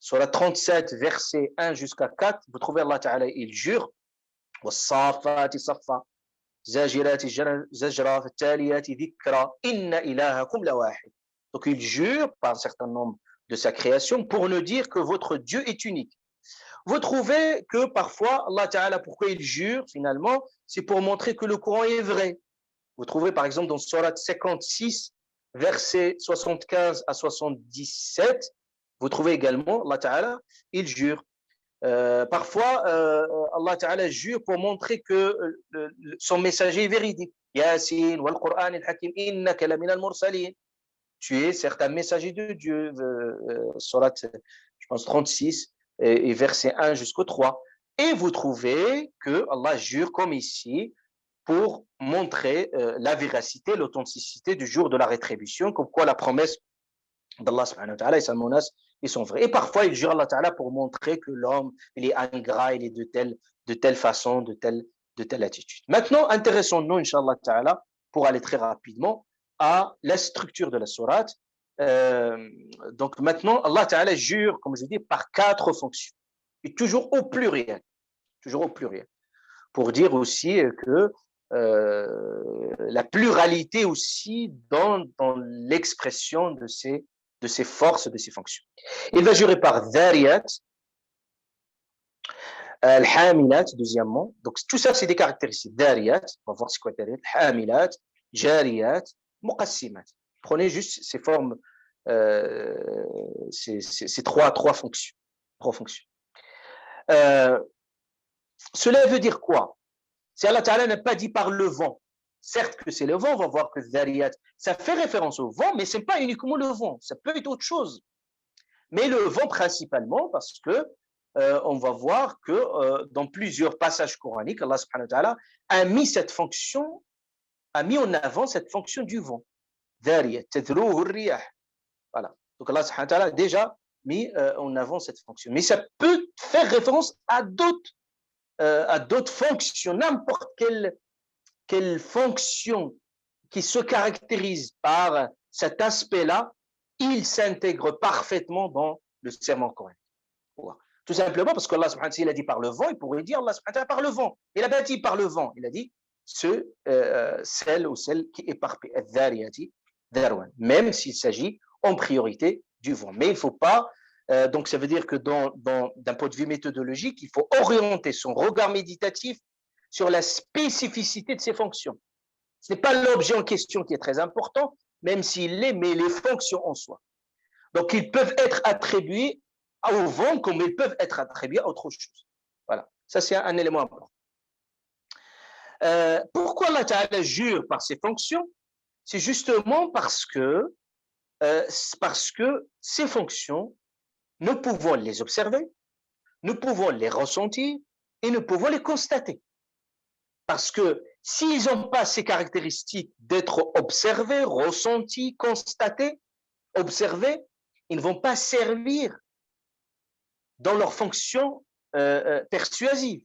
Surat 37, versets 1 jusqu'à 4, vous trouvez Allah Ta'ala, il jure وَالصَّافَّاتِ صَفًّا زَاجِرَاتِ زَجْرًا فَالتَّالِيَاتِ ذِكْرًا إِنَّ إِلَٰهَكُمْ لَوَاحِدٌ. Donc il jure par un certain nombre de sa création pour nous dire que votre Dieu est unique. Vous trouvez que parfois, Allah Ta'ala, pourquoi il jure finalement, c'est pour montrer que le Coran est vrai. Vous trouvez par exemple dans Surat 56, versets 75 à 77, vous trouvez également, Allah Ta'ala, il jure. Parfois, Allah Ta'ala jure pour montrer que son messager est véridique. Yasin, wal Qur'an al-Hakim, innaka la min al-mursalin. Tu es certes un messager de Dieu, Surat, je pense, 36, et verset 1 jusqu'au 3. Et vous trouvez que Allah jure comme ici pour montrer la véracité, l'authenticité du jour de la rétribution, comme quoi la promesse d'Allah subhanahu wa ta'ala et sa menace, ils sont vrais. Et parfois, il jure Allah ta'ala pour montrer que l'homme, il est ingrat, il est de telle façon, de telle attitude. Maintenant, intéressons-nous, Inch'Allah ta'ala, pour aller très rapidement à la structure de la sourate. Donc maintenant, Allah Ta'ala jure, comme je dis, par 4 fonctions. Et toujours au pluriel. Toujours au pluriel. Pour dire aussi que la pluralité aussi dans l'expression de ces forces, de ces fonctions. Il va jurer par Dhariyat, Al-Hamilat, deuxièmement. Donc tout ça, c'est des caractéristiques. Dhariyat, on va voir c'est quoi Dhariyat. Hamilat, Jariyat, Muqassimat. Prenez juste ces formes, ces trois fonctions. Cela veut dire quoi? Si Allah Ta'ala n'a pas dit par le vent, certes que c'est le vent, on va voir que Dhariyat, ça fait référence au vent, mais ce n'est pas uniquement le vent, ça peut être autre chose. Mais le vent principalement, parce que on va voir que dans plusieurs passages coraniques, Allah Subhanahu wa Ta'ala a mis en avant cette fonction du vent. Dhariyat, tadruhu riyah. Voilà. Donc Allah Subhanahu wa Ta'ala a déjà mis en avant cette fonction. Mais ça peut faire référence à d'autres fonctions, n'importe quelle fonction qui se caractérise par cet aspect-là, il s'intègre parfaitement dans le serment coranique. Voilà. Tout simplement parce qu'Allah subhanahu wa ta'ala a dit par le vent, il pourrait dire Allah subhanahu wa ta'ala par le vent. Il n'a pas dit par le vent, il a dit celle qui éparpille, même s'il s'agit en priorité du vent. Mais il ne faut pas Donc, ça veut dire que d'un point de vue méthodologique, il faut orienter son regard méditatif sur la spécificité de ces fonctions. Ce n'est pas l'objet en question qui est très important, même s'il l'est, mais les fonctions en soi. Donc, ils peuvent être attribués au vent comme ils peuvent être attribués à autre chose. Voilà, ça c'est un élément important. Pourquoi Allah Ta'ala jure par ces fonctions? C'est justement parce que ces fonctions, nous pouvons les observer, nous pouvons les ressentir et nous pouvons les constater. Parce que s'ils n'ont pas ces caractéristiques d'être observés, ressentis, constatés, observés, ils ne vont pas servir dans leur fonction persuasive.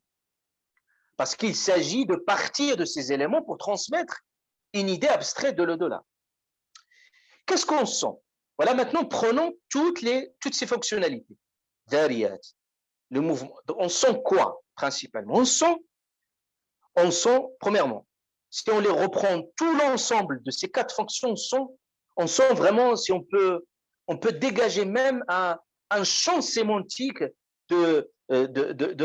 Parce qu'il s'agit de partir de ces éléments pour transmettre une idée abstraite de l'au-delà. Qu'est-ce qu'on sent? Voilà, maintenant, prenons toutes ces fonctionnalités. Dhariyat, le mouvement. On sent quoi, principalement? On sent, premièrement, si on les reprend tout l'ensemble de ces 4 fonctions, on sent vraiment, si on peut dégager même un champ sémantique de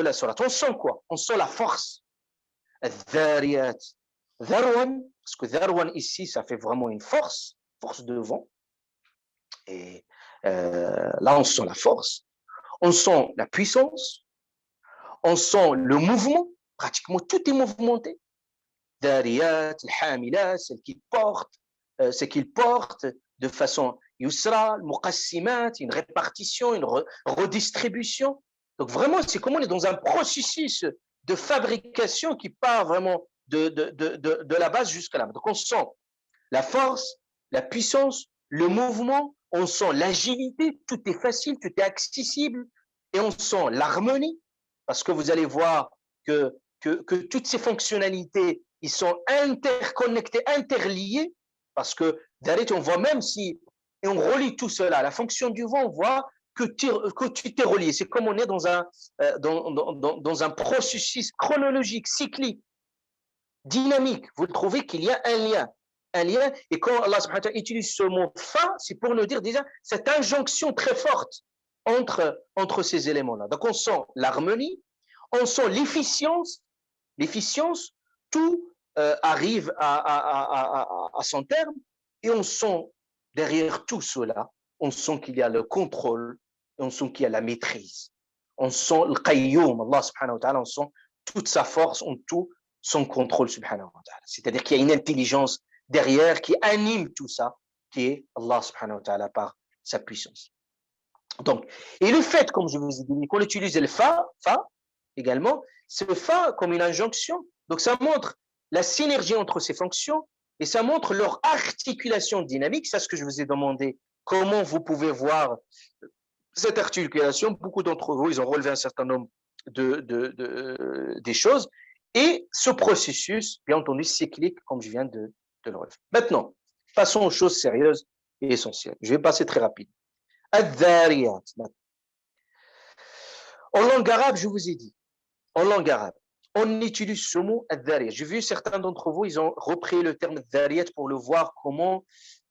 la sourate. On sent quoi? On sent la force. Dhariyat, dharwan, parce que dharwan ici, ça fait vraiment une force de vent. Et là, on sent la force, on sent la puissance, on sent le mouvement, pratiquement tout est mouvementé. Dhariyat, al-hamilat, celle qui porte, ce qu'il porte de façon yusra, al-muqassimat, une répartition, une redistribution. Donc vraiment, c'est comme on est dans un processus de fabrication qui part vraiment de la base jusqu'à là. Donc on sent la force, la puissance, le mouvement, on sent l'agilité, tout est facile, tout est accessible, et on sent l'harmonie, parce que vous allez voir que toutes ces fonctionnalités, ils sont interconnectés, interliés, parce que derrière, on voit même si, et on relie tout cela, la fonction du vent, on voit que tu t'es relié. C'est comme on est dans un processus chronologique, cyclique, dynamique. Vous trouvez qu'il y a un lien. Et quand Allah subhanahu wa ta'ala utilise ce mot fa, c'est pour nous dire déjà cette injonction très forte entre ces éléments-là. Donc on sent l'harmonie, on sent l'efficience, tout arrive à son terme, et on sent derrière tout cela, on sent qu'il y a le contrôle, et on sent qu'il y a la maîtrise. On sent le qayyum, Allah subhanahu wa ta'ala, on sent toute sa force, on tout son contrôle subhanahu wa ta'ala. C'est-à-dire qu'il y a une intelligence derrière qui anime tout ça, qui est Allah subhanahu wa ta'ala par sa puissance. Donc, et le fait, comme je vous ai dit, qu'on utilise le fa également, c'est le fa comme une injonction. Donc ça montre la synergie entre ces fonctions et ça montre leur articulation dynamique. C'est ce que je vous ai demandé. Comment vous pouvez voir cette articulation? Beaucoup d'entre vous, ils ont relevé un certain nombre des choses. Et ce processus, bien entendu, cyclique, comme je viens de le relever. Maintenant, passons aux choses sérieuses et essentielles. Je vais passer très rapide. Ad-dhariyat. En langue arabe, je vous ai dit, en langue arabe, on utilise ce mot ad-dhariyat. J'ai vu certains d'entre vous, ils ont repris le terme ad-dhariyat pour le voir comment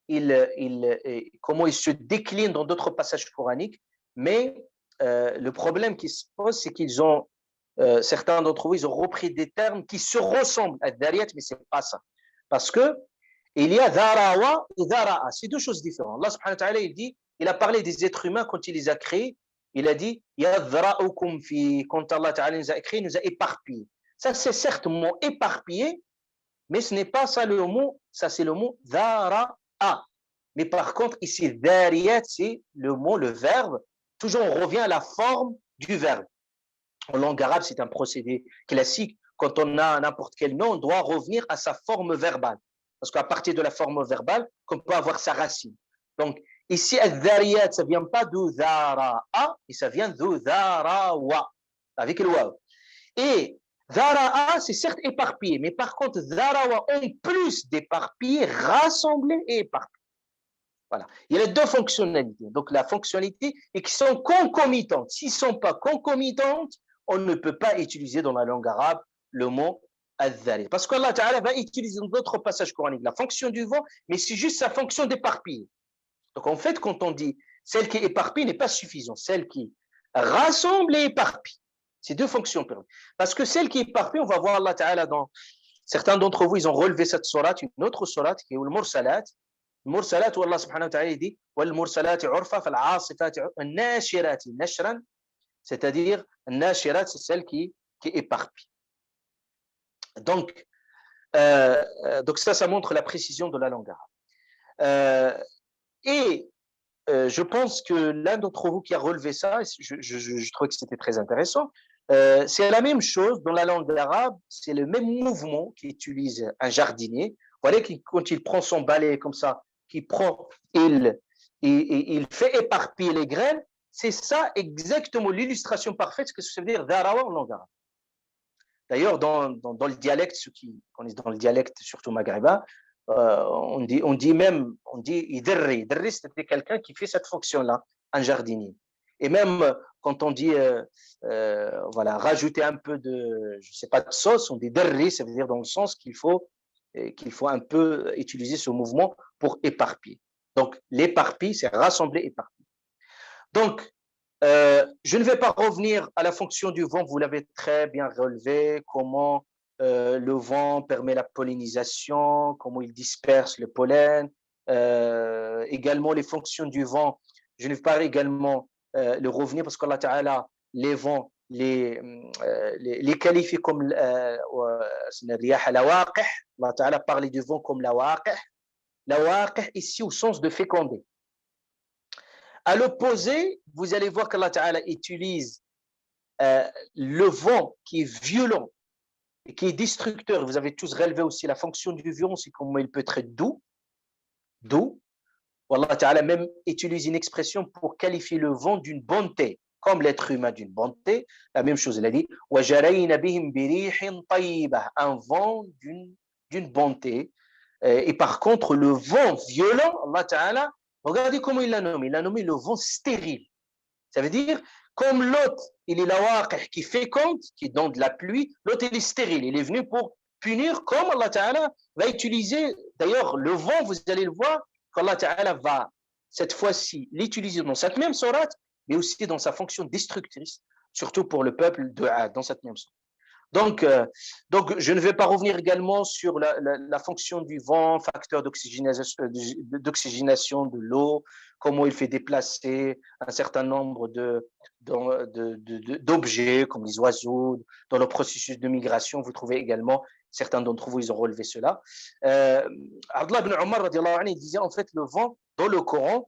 il se décline dans d'autres passages coraniques. Mais le problème qui se pose, c'est qu'ils ont certains d'entre vous, ils ont repris des termes qui se ressemblent à dhariyat, mais ce n'est pas ça. Parce que il y a dharawa et dhara'a. C'est 2 choses différentes. Allah subhanahu wa ta'ala, il a parlé des êtres humains quand il les a créés. Il a dit, ya dhara'ukum fi, quand Allah ta'ala nous a créés, il nous a éparpillés. Ça, c'est certes le mot éparpillé, mais ce n'est pas ça le mot, ça c'est le mot dhara'a. Mais par contre, ici, dhariyat, c'est le mot, le verbe. Toujours, on revient à la forme du verbe. En langue arabe, c'est un procédé classique. Quand on a n'importe quel nom, on doit revenir à sa forme verbale. Parce qu'à partir de la forme verbale, qu'on peut avoir sa racine. Donc, ici, al-dhariyat, ça ne vient pas de dhara'a, et ça vient de dharawa, avec le waw. Et dhara'a, c'est certes éparpillé, mais par contre, dharawa, en plus d'éparpillé, rassemblé et éparpillé. Voilà. Il y a les 2 fonctionnalités. Donc, la fonctionnalité, et qui sont concomitantes. S'ils ne sont pas concomitantes, on ne peut pas utiliser dans la langue arabe le mot al-dhari. Parce qu'Allah Ta'ala va utiliser dans d'autres passages coraniques la fonction du vent, mais c'est juste sa fonction d'éparpiller. Donc en fait, quand on dit Celle qui éparpille n'est pas suffisante. Celle qui rassemble et éparpille. C'est deux fonctions. Parce que celle qui éparpille, on va voir Allah Ta'ala dans... Certains d'entre vous, ils ont relevé cette sourate, une autre sourate qui est le Mursalat. Le Mursalat où Allah Subhanahu wa Ta'ala dit وَالْمُرْسَلَاتِ عُرْفًا فَالْعَاصِفَاتِ النَّاشِرَاتِ نَشْرًا, c'est-à-dire النَّاشِرَات, c'est celle qui éparpille. Donc ça montre la précision de la langue arabe. Je pense que l'un d'entre vous qui a relevé ça, je trouvais que c'était très intéressant, c'est la même chose dans la langue arabe, c'est le même mouvement qu'utilise un jardinier. Vous voyez, quand il prend son balai comme ça, il fait éparpiller les graines, c'est ça exactement l'illustration parfaite, ce que ça veut dire dharawa en langue arabe. D'ailleurs, dans le dialecte, ceux qui connaissent dans le dialecte, surtout maghrébin, on dit iderri. Iderri, c'était quelqu'un qui fait cette fonction-là, un jardinier. Et même quand on dit voilà, rajouter un peu de, je sais pas, de sauce, on dit derri, ça veut dire dans le sens qu'il faut un peu utiliser ce mouvement pour éparpiller. Donc, l'éparpille, c'est rassembler, éparpiller. Donc, je ne vais pas revenir à la fonction du vent, vous l'avez très bien relevé, comment le vent permet la pollinisation, comment il disperse le pollen, également les fonctions du vent. Je ne vais pas également le revenir parce qu'Allah Ta'ala, les vents, les qualifie comme Allah Ta'ala parlait du vent comme la waqih ici au sens de féconder. À l'opposé, vous allez voir qu'Allah Ta'ala utilise le vent qui est violent et qui est destructeur. Vous avez tous relevé aussi la fonction du vent, c'est comment il peut être doux. Allah Ta'ala même utilise une expression pour qualifier le vent d'une bonté, comme l'être humain d'une bonté. La même chose, il a dit un vent d'une bonté. Et par contre, le vent violent, Allah Ta'ala, regardez comment il l'a nommé. Il a nommé le vent stérile. Ça veut dire, comme l'autre, il est la waqih qui féconde, qui donne de la pluie, l'autre, il est stérile. Il est venu pour punir, comme Allah Ta'ala va utiliser. D'ailleurs, le vent, vous allez le voir, qu'Allah Ta'ala va, cette fois-ci, l'utiliser dans cette même sourate, mais aussi dans sa fonction destructrice, surtout pour le peuple de Ad, dans cette même sourate. Donc, je ne vais pas revenir également sur la fonction du vent, facteur d'oxygénation de l'eau, comment il fait déplacer un certain nombre d'objets, comme les oiseaux, dans le processus de migration. Vous trouvez également, certains d'entre vous, ils ont relevé cela. Abdullah ibn Omar, il disait, en fait, le vent, dans le Coran,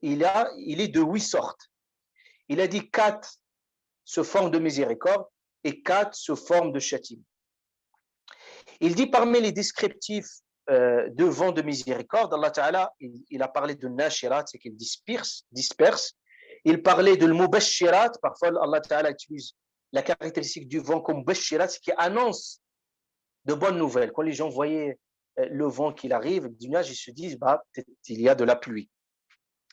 il est de 8 sortes. Il a dit 4 sous forme de miséricorde, et 4 sous forme de châtiment. Il dit parmi les descriptifs de vent de miséricorde, Allah Ta'ala, il a parlé de nashirat, c'est qu'il disperse. Il parlait de mubashirat, parfois Allah Ta'ala utilise la caractéristique du vent comme bashirat, ce qui annonce de bonnes nouvelles. Quand les gens voyaient le vent qu'il arrive, du nuage, ils se disent, peut-être il y a de la pluie.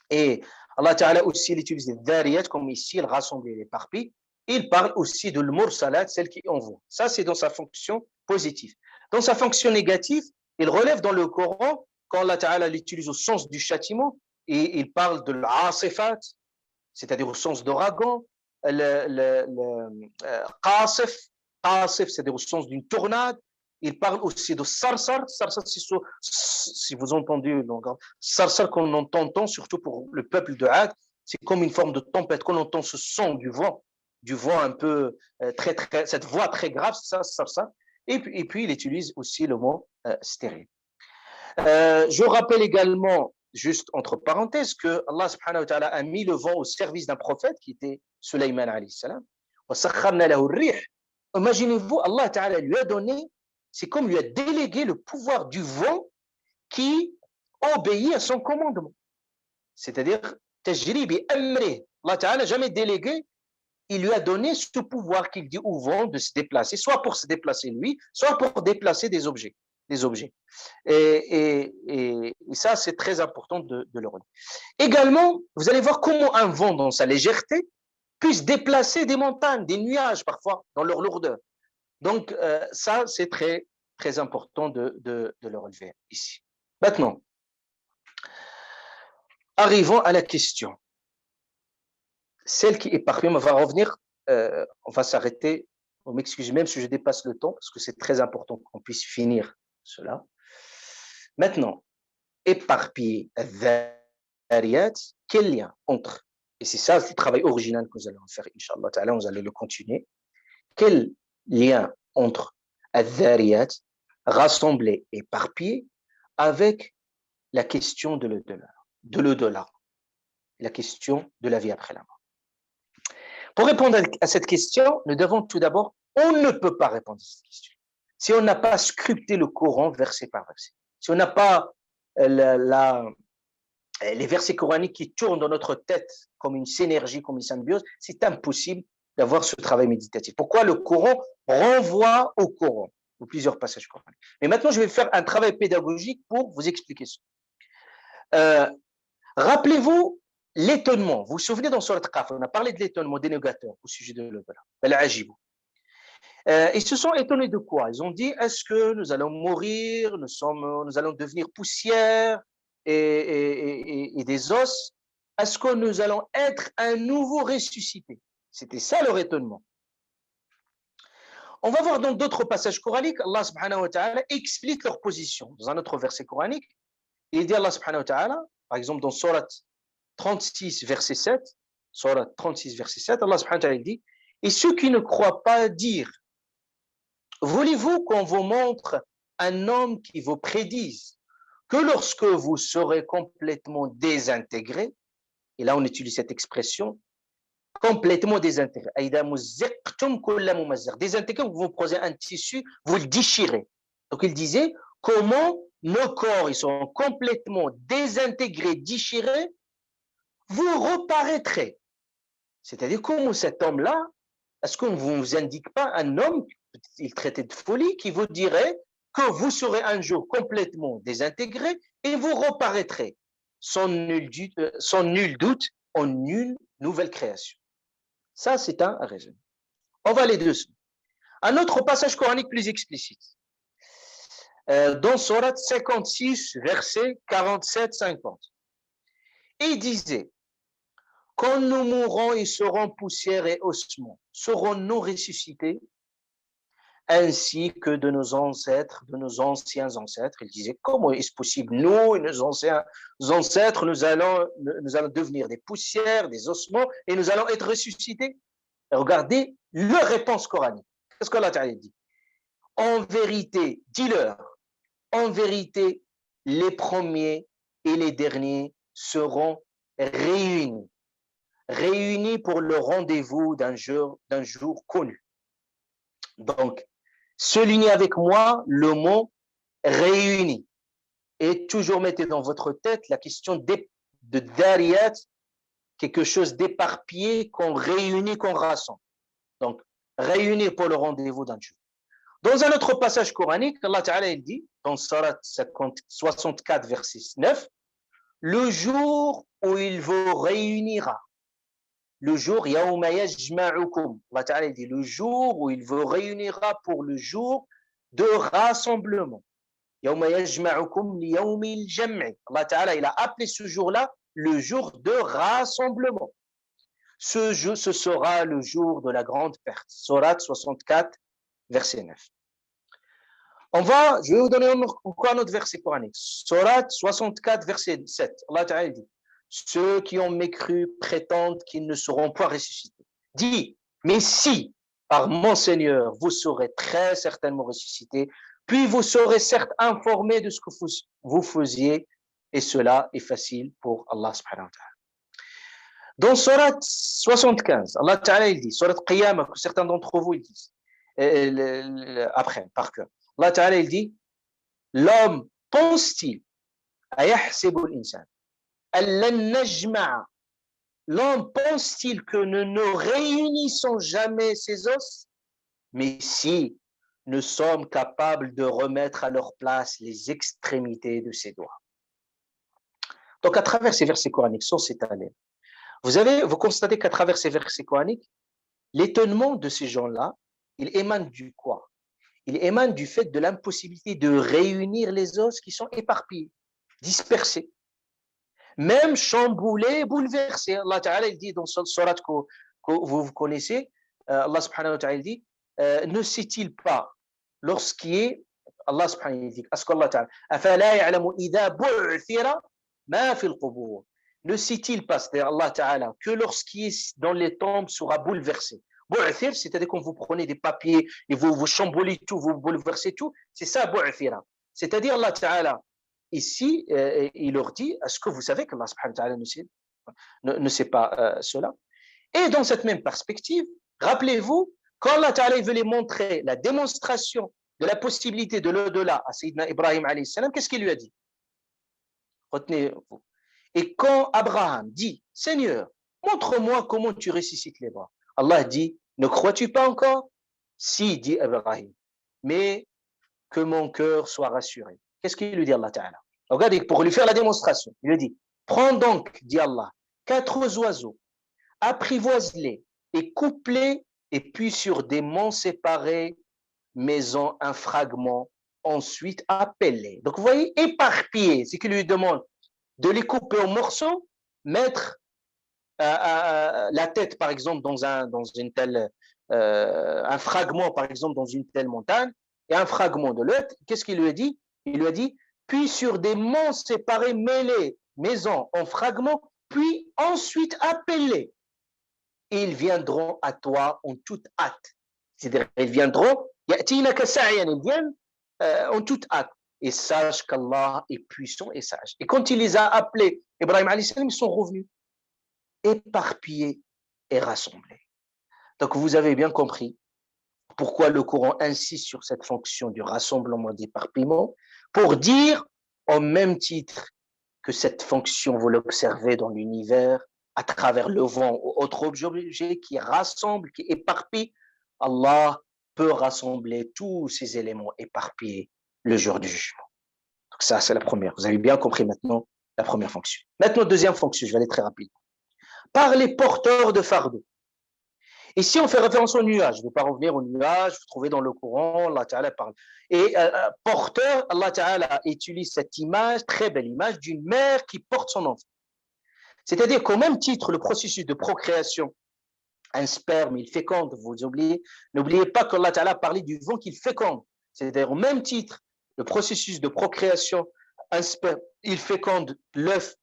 Et Allah Ta'ala aussi, il utilise des dhariyat, comme ici, il rassemble les éparpille. Il parle aussi de l'mursalat, celle qui envoie. Ça, c'est dans sa fonction positive. Dans sa fonction négative, il relève dans le Coran, quand Allah Ta'ala l'utilise au sens du châtiment, et il parle de l'asifat, c'est-à-dire au sens d'ouragan, qasif, c'est-à-dire au sens d'une tornade. Il parle aussi de sarsar. Sarsar, si vous entendez, sarsar qu'on entend, surtout pour le peuple de Ad, c'est comme une forme de tempête, qu'on entend ce son du vent un peu cette voix très grave, ça. Et puis il utilise aussi le mot stérile. Je rappelle également, juste entre parenthèses, que Allah subhanahu wa ta'ala a mis le vent au service d'un prophète qui était Sulayman alayhi salam. Imaginez-vous, Allah ta'ala lui a donné, c'est comme lui a délégué le pouvoir du vent qui obéit à son commandement. C'est-à-dire, tajri bi amri. Allah ta'ala n'a jamais délégué. Il lui a donné ce pouvoir qu'il dit au vent de se déplacer, soit pour se déplacer lui, soit pour déplacer des objets. Et ça, c'est très important de le redire. Également, vous allez voir comment un vent, dans sa légèreté, puisse déplacer des montagnes, des nuages parfois, dans leur lourdeur. Donc, ça, c'est très, très important de le relever ici. Maintenant, Arrivons à la question. Celle qui est parfaite, on va revenir, on va s'arrêter. On m'excuse même si je dépasse le temps, parce que c'est très important qu'on puisse finir cela. Maintenant, éparpiller Dhariyat, quel lien entre, et c'est ça le travail original que nous allons faire, Inch'Allah Ta'ala, vous allez le continuer, quel lien entre Dhariyat, rassemblé, éparpillé, avec la question de l'au-delà, la question de la vie après la mort. Pour répondre à cette question, nous devons tout d'abord, on ne peut pas répondre à cette question si on n'a pas sculpté le Coran verset par verset. Si on n'a pas les versets coraniques qui tournent dans notre tête comme une synergie, comme une symbiose, c'est impossible d'avoir ce travail méditatif. Pourquoi le Coran renvoie au Coran, ou plusieurs passages coraniques. Mais maintenant, je vais faire un travail pédagogique pour vous expliquer ça. Rappelez-vous l'étonnement. Vous vous souvenez dans Surat Qaf, on a parlé de l'étonnement des négateurs au sujet de l'Ajibou. Ils se sont étonnés de quoi? Ils ont dit, est-ce que nous allons mourir, nous allons devenir poussière et des os? Est-ce que nous allons être à nouveau ressuscités? C'était ça leur étonnement. On va voir dans d'autres passages coraniques, Allah subhanahu wa ta'ala explique leur position. Dans un autre verset coranique, il dit Allah subhanahu wa ta'ala, par exemple dans Surat 36, verset 7, Surat 36, verset 7, Allah subhanahu wa ta'ala dit, et ceux qui ne croient pas dire, voulez-vous qu'on vous montre un homme qui vous prédise que lorsque vous serez complètement désintégré, et là on utilise cette expression, complètement désintégré, désintégré, vous prenez un tissu, vous le déchirez. Donc il disait, comment nos corps ils sont complètement désintégrés, déchirés, vous reparaîtrez. C'est-à-dire, comment cet homme-là, est-ce qu'on ne vous indique pas un homme, il traitait de folie, qui vous dirait que vous serez un jour complètement désintégré et vous reparaîtrez sans nul doute en une nouvelle création. Ça, c'est un raisonnement. On va aller dessus. Un autre passage coranique plus explicite. Dans Surat 56, versets 47-50. Il disait, quand nous mourrons et serons poussière et ossements, serons-nous ressuscités ainsi que de nos ancêtres, de nos anciens ancêtres? Il disait, comment est-ce possible? Nous et nos anciens ancêtres, nous allons devenir des poussières, des ossements, et nous allons être ressuscités? Et regardez leur réponse coranique. Qu'est-ce qu'Allah Ta'ala dit? En vérité, dis-leur, en vérité, les premiers et les derniers seront réunis pour le rendez-vous d'un jour connu. Donc, soulignez avec moi le mot réunis. Et toujours mettez dans votre tête la question de Dhariyat, quelque chose d'éparpillé, qu'on réunit, qu'on rassemble. Donc, réunir pour le rendez-vous d'un jour. Dans un autre passage coranique, Allah Ta'ala il dit, dans Surat 64, verset 9, le jour où il vous réunira, le jour, yawma yajma'ukum, Allah Ta'ala dit, le jour où il vous réunira pour le jour de rassemblement. Yawma yajma'ukum li yawmil jam'i. Allah Ta'ala, il a appelé ce jour-là le jour de rassemblement. Ce sera le jour de la grande perte. Surat 64, verset 9. Je vais vous donner encore un autre verset coranique. Surat 64, verset 7. Allah Ta'ala dit, ceux qui ont mécru prétendent qu'ils ne seront pas ressuscités. Dit, mais si, par mon Seigneur, vous serez très certainement ressuscités, puis vous serez certes informés de ce que vous faisiez, et cela est facile pour Allah subhanahu wa ta'ala. Dans Surat 75, Allah Ta'ala il dit, Surat Qiyamah, que certains d'entre vous ils disent, après, par cœur. Allah Ta'ala il dit, l'homme pense-t-il, ayahsibu al-insan, l'homme pense-t-il que nous ne réunissons jamais ses os? Mais si nous sommes capables de remettre à leur place les extrémités de ses doigts. Donc à travers ces versets coraniques, sans s'étaler, vous constatez qu'à travers ces versets coraniques, l'étonnement de ces gens-là, il émane du quoi? Il émane du fait de l'impossibilité de réunir les os qui sont éparpillés, dispersés. même chamboulé, bouleversé. Allah Ta'ala, il dit dans cette sourate que vous connaissez, Allah subhanahu wa ta'ala il dit, ne sait-il pas lorsqu'il est, Allah subhanahu wa ta'ala dit, est-ce qu'Allah Ta'ala, أَفَلَا يَعْلَمُ إِذَا بُعْثِرَ مَا فِي الْقُبُورِ. Ne sait-il pas, c'est-à-dire Allah Ta'ala, que lorsqu'il est dans les tombes sera bouleversé. Bu'thir, c'est-à-dire quand vous prenez des papiers et vous chamboulez tout, vous bouleversez tout, c'est ça bu'thira. C'est-à-dire Allah Ta'ala, ici, il leur dit, est-ce que vous savez que Allah subhanahu wa ta'ala ne sait pas cela? Et dans cette même perspective, rappelez-vous, quand Allah Ta'ala veut les montrer la démonstration de la possibilité de l'au-delà à Sayyidina Ibrahim alayhi salam, qu'est-ce qu'il lui a dit? Retenez-vous. Et quand Abraham dit, Seigneur, montre-moi comment tu ressuscites les morts, Allah dit, ne crois-tu pas encore? Si, dit Ibrahim, mais que mon cœur soit rassuré. Qu'est-ce qu'il lui dit Allah Ta'ala? Regardez, pour lui faire la démonstration, il lui dit, prends donc, dit Allah, 4 oiseaux, apprivoise-les et coupe-les, et puis sur des monts séparés, mets-en un fragment, ensuite appelle-les. Donc vous voyez, éparpillé, c'est qu'il lui demande de les couper en morceaux, mettre la tête, par exemple, dans une telle, un fragment, par exemple, dans une telle montagne, et un fragment de l'autre. Qu'est-ce qu'il lui a dit? Il lui a dit, puis sur des monts séparés, mêlés, maisons en fragments, puis ensuite appelle-les. Ils viendront à toi en toute hâte. C'est-à-dire, ils viendront, ils viennent en toute hâte. Et sache qu'Allah est puissant et sage. Et quand il les a appelés, Ibrahim alayhi salam, ils sont revenus éparpillés et rassemblés. Donc vous avez bien compris pourquoi le Coran insiste sur cette fonction du rassemblement, d'éparpillement, pour dire au même titre que cette fonction, vous l'observez dans l'univers, à travers le vent ou autre objet qui rassemble, qui éparpille, Allah peut rassembler tous ces éléments éparpillés le jour du jugement. Donc ça, c'est la première. Vous avez bien compris maintenant la première fonction. Maintenant, deuxième fonction, je vais aller très rapidement. Par les porteurs de fardeau. Ici, on fait référence au nuage. Je ne vais pas revenir au nuage, vous trouvez dans le Coran, Allah Ta'ala parle. Et porteur, Allah Ta'ala utilise cette image, très belle image, d'une mère qui porte son enfant. C'est-à-dire qu'au même titre, le processus de procréation, un sperme, il féconde, vous oubliez, n'oubliez pas qu'Allah Ta'ala parlait du vent qu'il féconde. C'est-à-dire au même titre, le processus de procréation, un sperme, il féconde l'œuf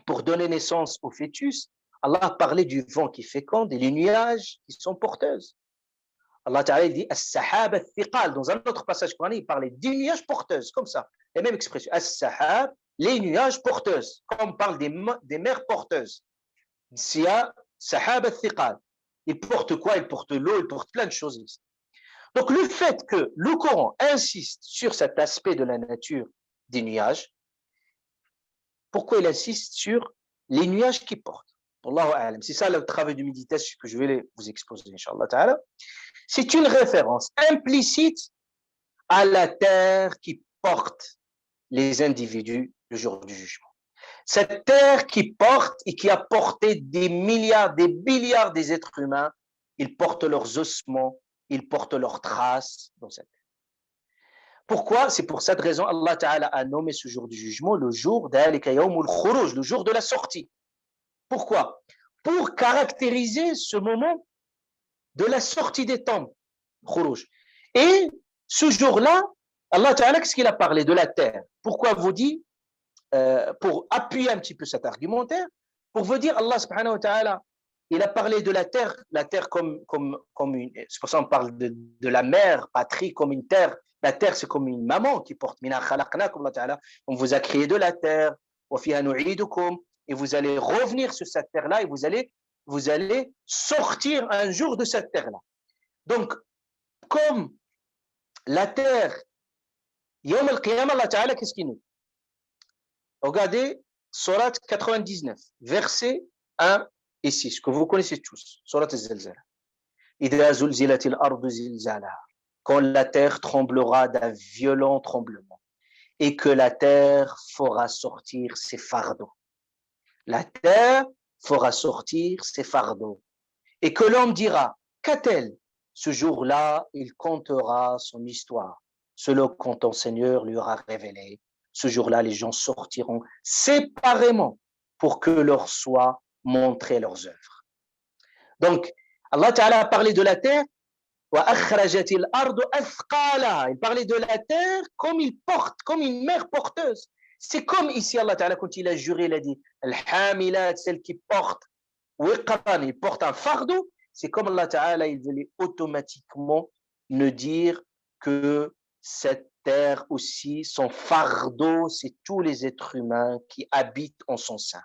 pour donner naissance au fœtus. Allah parlait du vent qui féconde et les nuages qui sont porteuses. Allah Ta'ala dit As-sahab al-thiqal. Dans un autre passage coranique, il parlait des nuages porteuses, comme ça. La même expression. As-sahab, les nuages porteuses. Comme on parle des mers porteuses. Sia, sahab al-thiqal. Il porte quoi? Il porte l'eau, il porte plein de choses. Donc le fait que le Coran insiste sur cet aspect de la nature des nuages, pourquoi il insiste sur les nuages qui portent? Allahu a'lam. C'est ça le travail de méditation que je vais vous exposer, Inch'Allah Ta'ala. C'est une référence implicite à la terre qui porte les individus le jour du jugement. Cette terre qui porte et qui a porté des milliards, des milliards des êtres humains, ils portent leurs ossements, ils portent leurs traces dans cette terre. Pourquoi? C'est pour cette raison Allah Ta'ala a nommé ce jour du jugement le jour d'Alika Yawmul Khuruj, le jour de la sortie. Pourquoi? Pour caractériser ce moment de la sortie des tombes, Khuruj. Et ce jour-là, Allah Ta'ala, qu'est-ce qu'il a parlé de la terre? Pourquoi vous dit, pour appuyer un petit peu cet argumentaire, pour vous dire, Allah Subhanahu wa Ta'ala, il a parlé de la terre comme une, c'est pour ça qu'on parle de la mère patrie comme une terre. La terre, c'est comme une maman qui porte. On vous a créé de la terre, et vous allez revenir sur cette terre-là, et vous allez sortir un jour de cette terre-là. Donc, comme la terre, Yawm al-Qiyamah, Allah Ta'ala, qu'est-ce qu'il nous dit? Regardez, Surat 99, versets 1 et 6, que vous connaissez tous, Surat al-Zalzala. Idha zulzilatil ardu zilzalaha. Quand la terre tremblera d'un violent tremblement et que la terre fera sortir ses fardeaux. La terre fera sortir ses fardeaux. Et que l'homme dira, qu'a-t-elle? Ce jour-là, il contera son histoire, selon que ton Seigneur lui aura révélé. Ce jour-là, les gens sortiront séparément pour que leur soient montrées leurs œuvres. Donc, Allah Ta'ala a parlé de la terre, il parlait de la terre comme il porte, comme une mère porteuse. C'est comme ici Allah Ta'ala, quand il a juré, il a dit Al-Hamilat, celle qui porte, Wiqran, il porte un fardeau. C'est comme Allah Ta'ala, il voulait automatiquement nous dire que cette terre aussi, son fardeau, c'est tous les êtres humains qui habitent en son sein.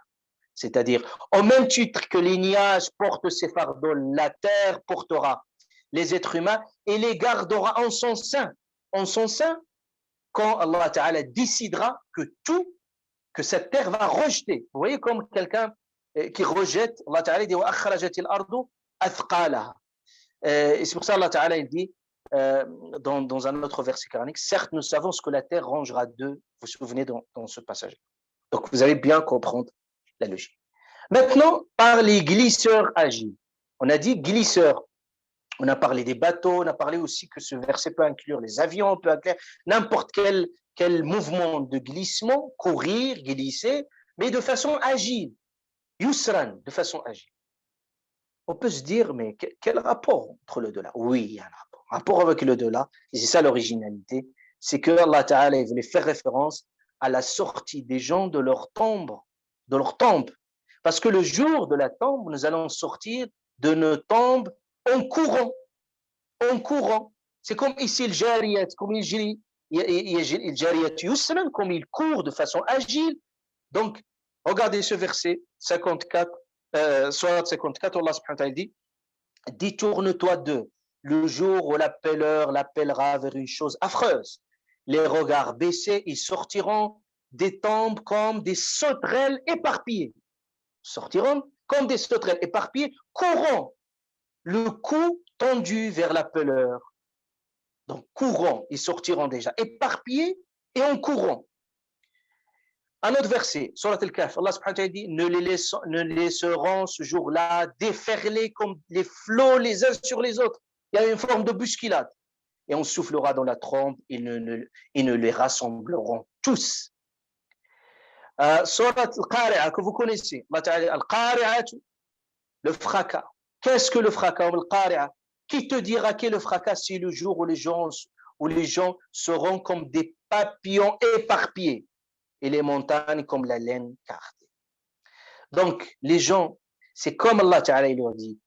C'est-à-dire, au même titre que les nuages portent ces fardeaux, la terre portera les êtres humains et les gardera en son sein. En son sein, quand Allah Ta'ala décidera que cette terre va rejeter. Vous voyez comme quelqu'un qui rejette, Allah Ta'ala dit et c'est pour ça Allah Ta'ala il dit dans un autre verset coranique, certes nous savons ce que la terre rangera d'eux, vous vous souvenez dans ce passage. Donc vous allez bien comprendre la logique. Maintenant, par les glisseurs agiles. On a dit glisseurs. On a parlé des bateaux, on a parlé aussi que ce verset peut inclure les avions, peut inclure n'importe quel mouvement de glissement, courir, glisser, mais de façon agile. Yusran, de façon agile. On peut se dire, mais quel rapport entre le deux-là? Oui, il y a un rapport. Rapport avec le deux-là, et c'est ça l'originalité, c'est que Allah Ta'ala voulait faire référence à la sortie des gens de leur tombe, Parce que le jour de la tombe, nous allons sortir de nos tombes en courant. En courant. C'est comme ici le jariyat, comme il jariyat yusran, comme il court de façon agile. Donc, regardez ce verset 54, Surat 54, Allah subhanahu wa ta'ala dit, détourne-toi d'eux, le jour où l'appelleur l'appellera vers une chose affreuse. Les regards baissés, ils sortiront des tombes comme des sauterelles éparpillées. Sortiront comme des sauterelles éparpillées, courant, le cou tendu vers l'appelleur. Donc, courant, ils sortiront déjà éparpillés et en courant. Un autre verset, Surat Al-Kahf, Allah subhanahu wa ta'ala dit, ne laisseront ce jour-là déferler comme les flots les uns sur les autres. Il y a une forme de bousculade. Et on soufflera dans la trompe et ne les rassembleront tous. Surat Al-Qari'a, que vous connaissez, Al-Qari'a, le fracas. Qu'est-ce que le fracas? Al-Qari'a. Qui te dira qu'est le fracas? C'est le jour où les gens seront comme des papillons éparpillés et les montagnes comme la laine cardée. Donc, les gens, c'est comme Allah Ta'ala leur dit,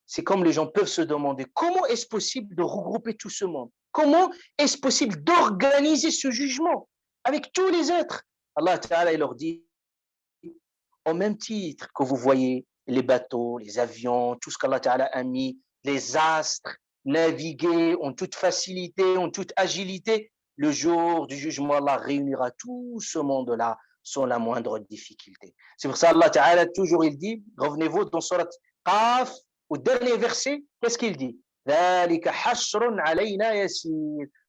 c'est comme les gens peuvent se demander comment est-ce possible de regrouper tout ce monde? Comment est-ce possible d'organiser ce jugement avec tous les êtres? Allah Ta'ala leur dit, au même titre que vous voyez les bateaux, les avions, tout ce qu'Allah Ta'ala a mis, les astres, naviguer en toute facilité, en toute agilité, le jour du jugement, Allah réunira tout ce monde-là sans la moindre difficulté. C'est pour ça Allah Ta'ala, toujours il dit, revenez-vous dans Surat Qaf, au dernier verset, qu'est-ce qu'il dit?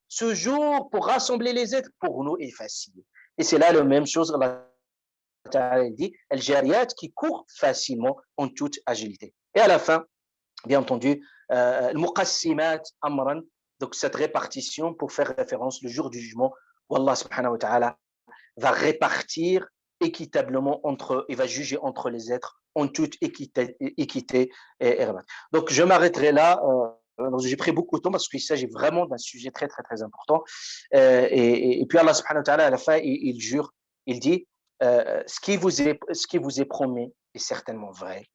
Ce jour pour rassembler les êtres, pour nous, est facile. Et c'est là la même chose, Allah Ta'ala dit, al-jariyat qui court facilement en toute agilité. Et à la fin, bien entendu, al-muqassimat amran, donc cette répartition pour faire référence le jour du jugement où Allah subhanahu wa ta'ala va répartir équitablement il va juger entre les êtres en toute équité et donc je m'arrêterai là. J'ai pris beaucoup de temps parce qu'il s'agit vraiment d'un sujet très très très important et puis Allah subhanahu wa ta'ala à la fin il jure, il dit ce qui vous est promis est certainement vrai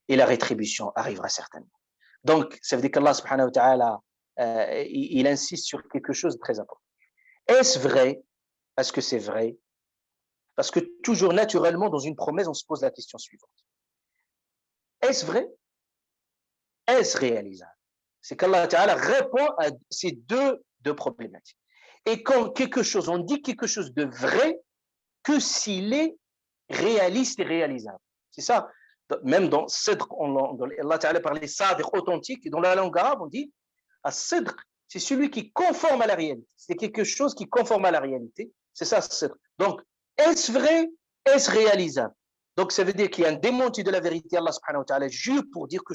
et la rétribution arrivera certainement. Donc ça veut dire qu'Allah subhanahu wa ta'ala il insiste sur quelque chose de très important. Est-ce vrai? Est-ce que c'est vrai? Parce que toujours naturellement, dans une promesse, on se pose la question suivante. Est-ce vrai? Est-ce réalisable? C'est qu'Allah Ta'ala répond à ces deux problématiques. Et quand on dit quelque chose de vrai, que s'il est réaliste et réalisable. C'est ça. Même dans Sidr, Allah Ta'ala parlait Sadiq authentique, et dans la langue arabe, on dit As-Sidr, c'est celui qui conforme à la réalité. C'est quelque chose qui conforme à la réalité. C'est ça, Sidr. Donc, est-ce vrai? Est-ce réalisable? Donc, ça veut dire qu'il y a un démenti de la vérité. Allah subhanahu wa ta'ala jure pour dire que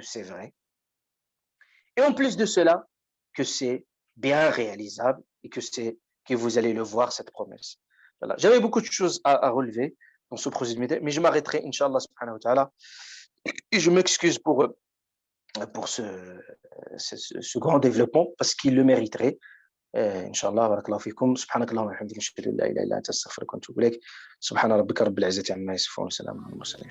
c'est vrai. Et en plus de cela, que c'est bien réalisable et que vous allez le voir, cette promesse. Voilà. J'avais beaucoup de choses à relever. dans ce projet de méditation, mais je m'arrêterai, Inch'Allah, subhanahu wa ta'ala, et je m'excuse pour ce grand développement, parce qu'il le mériterait. Inch'Allah, barakallahu fikum, subhanakallahumma wa bihamdika, ashhadu an la ilaha illa anta, astaghfiruka wa atubu ilayk. Subhana rabbika rabbil izzati amma yasifun, wa salamun alal mursalin.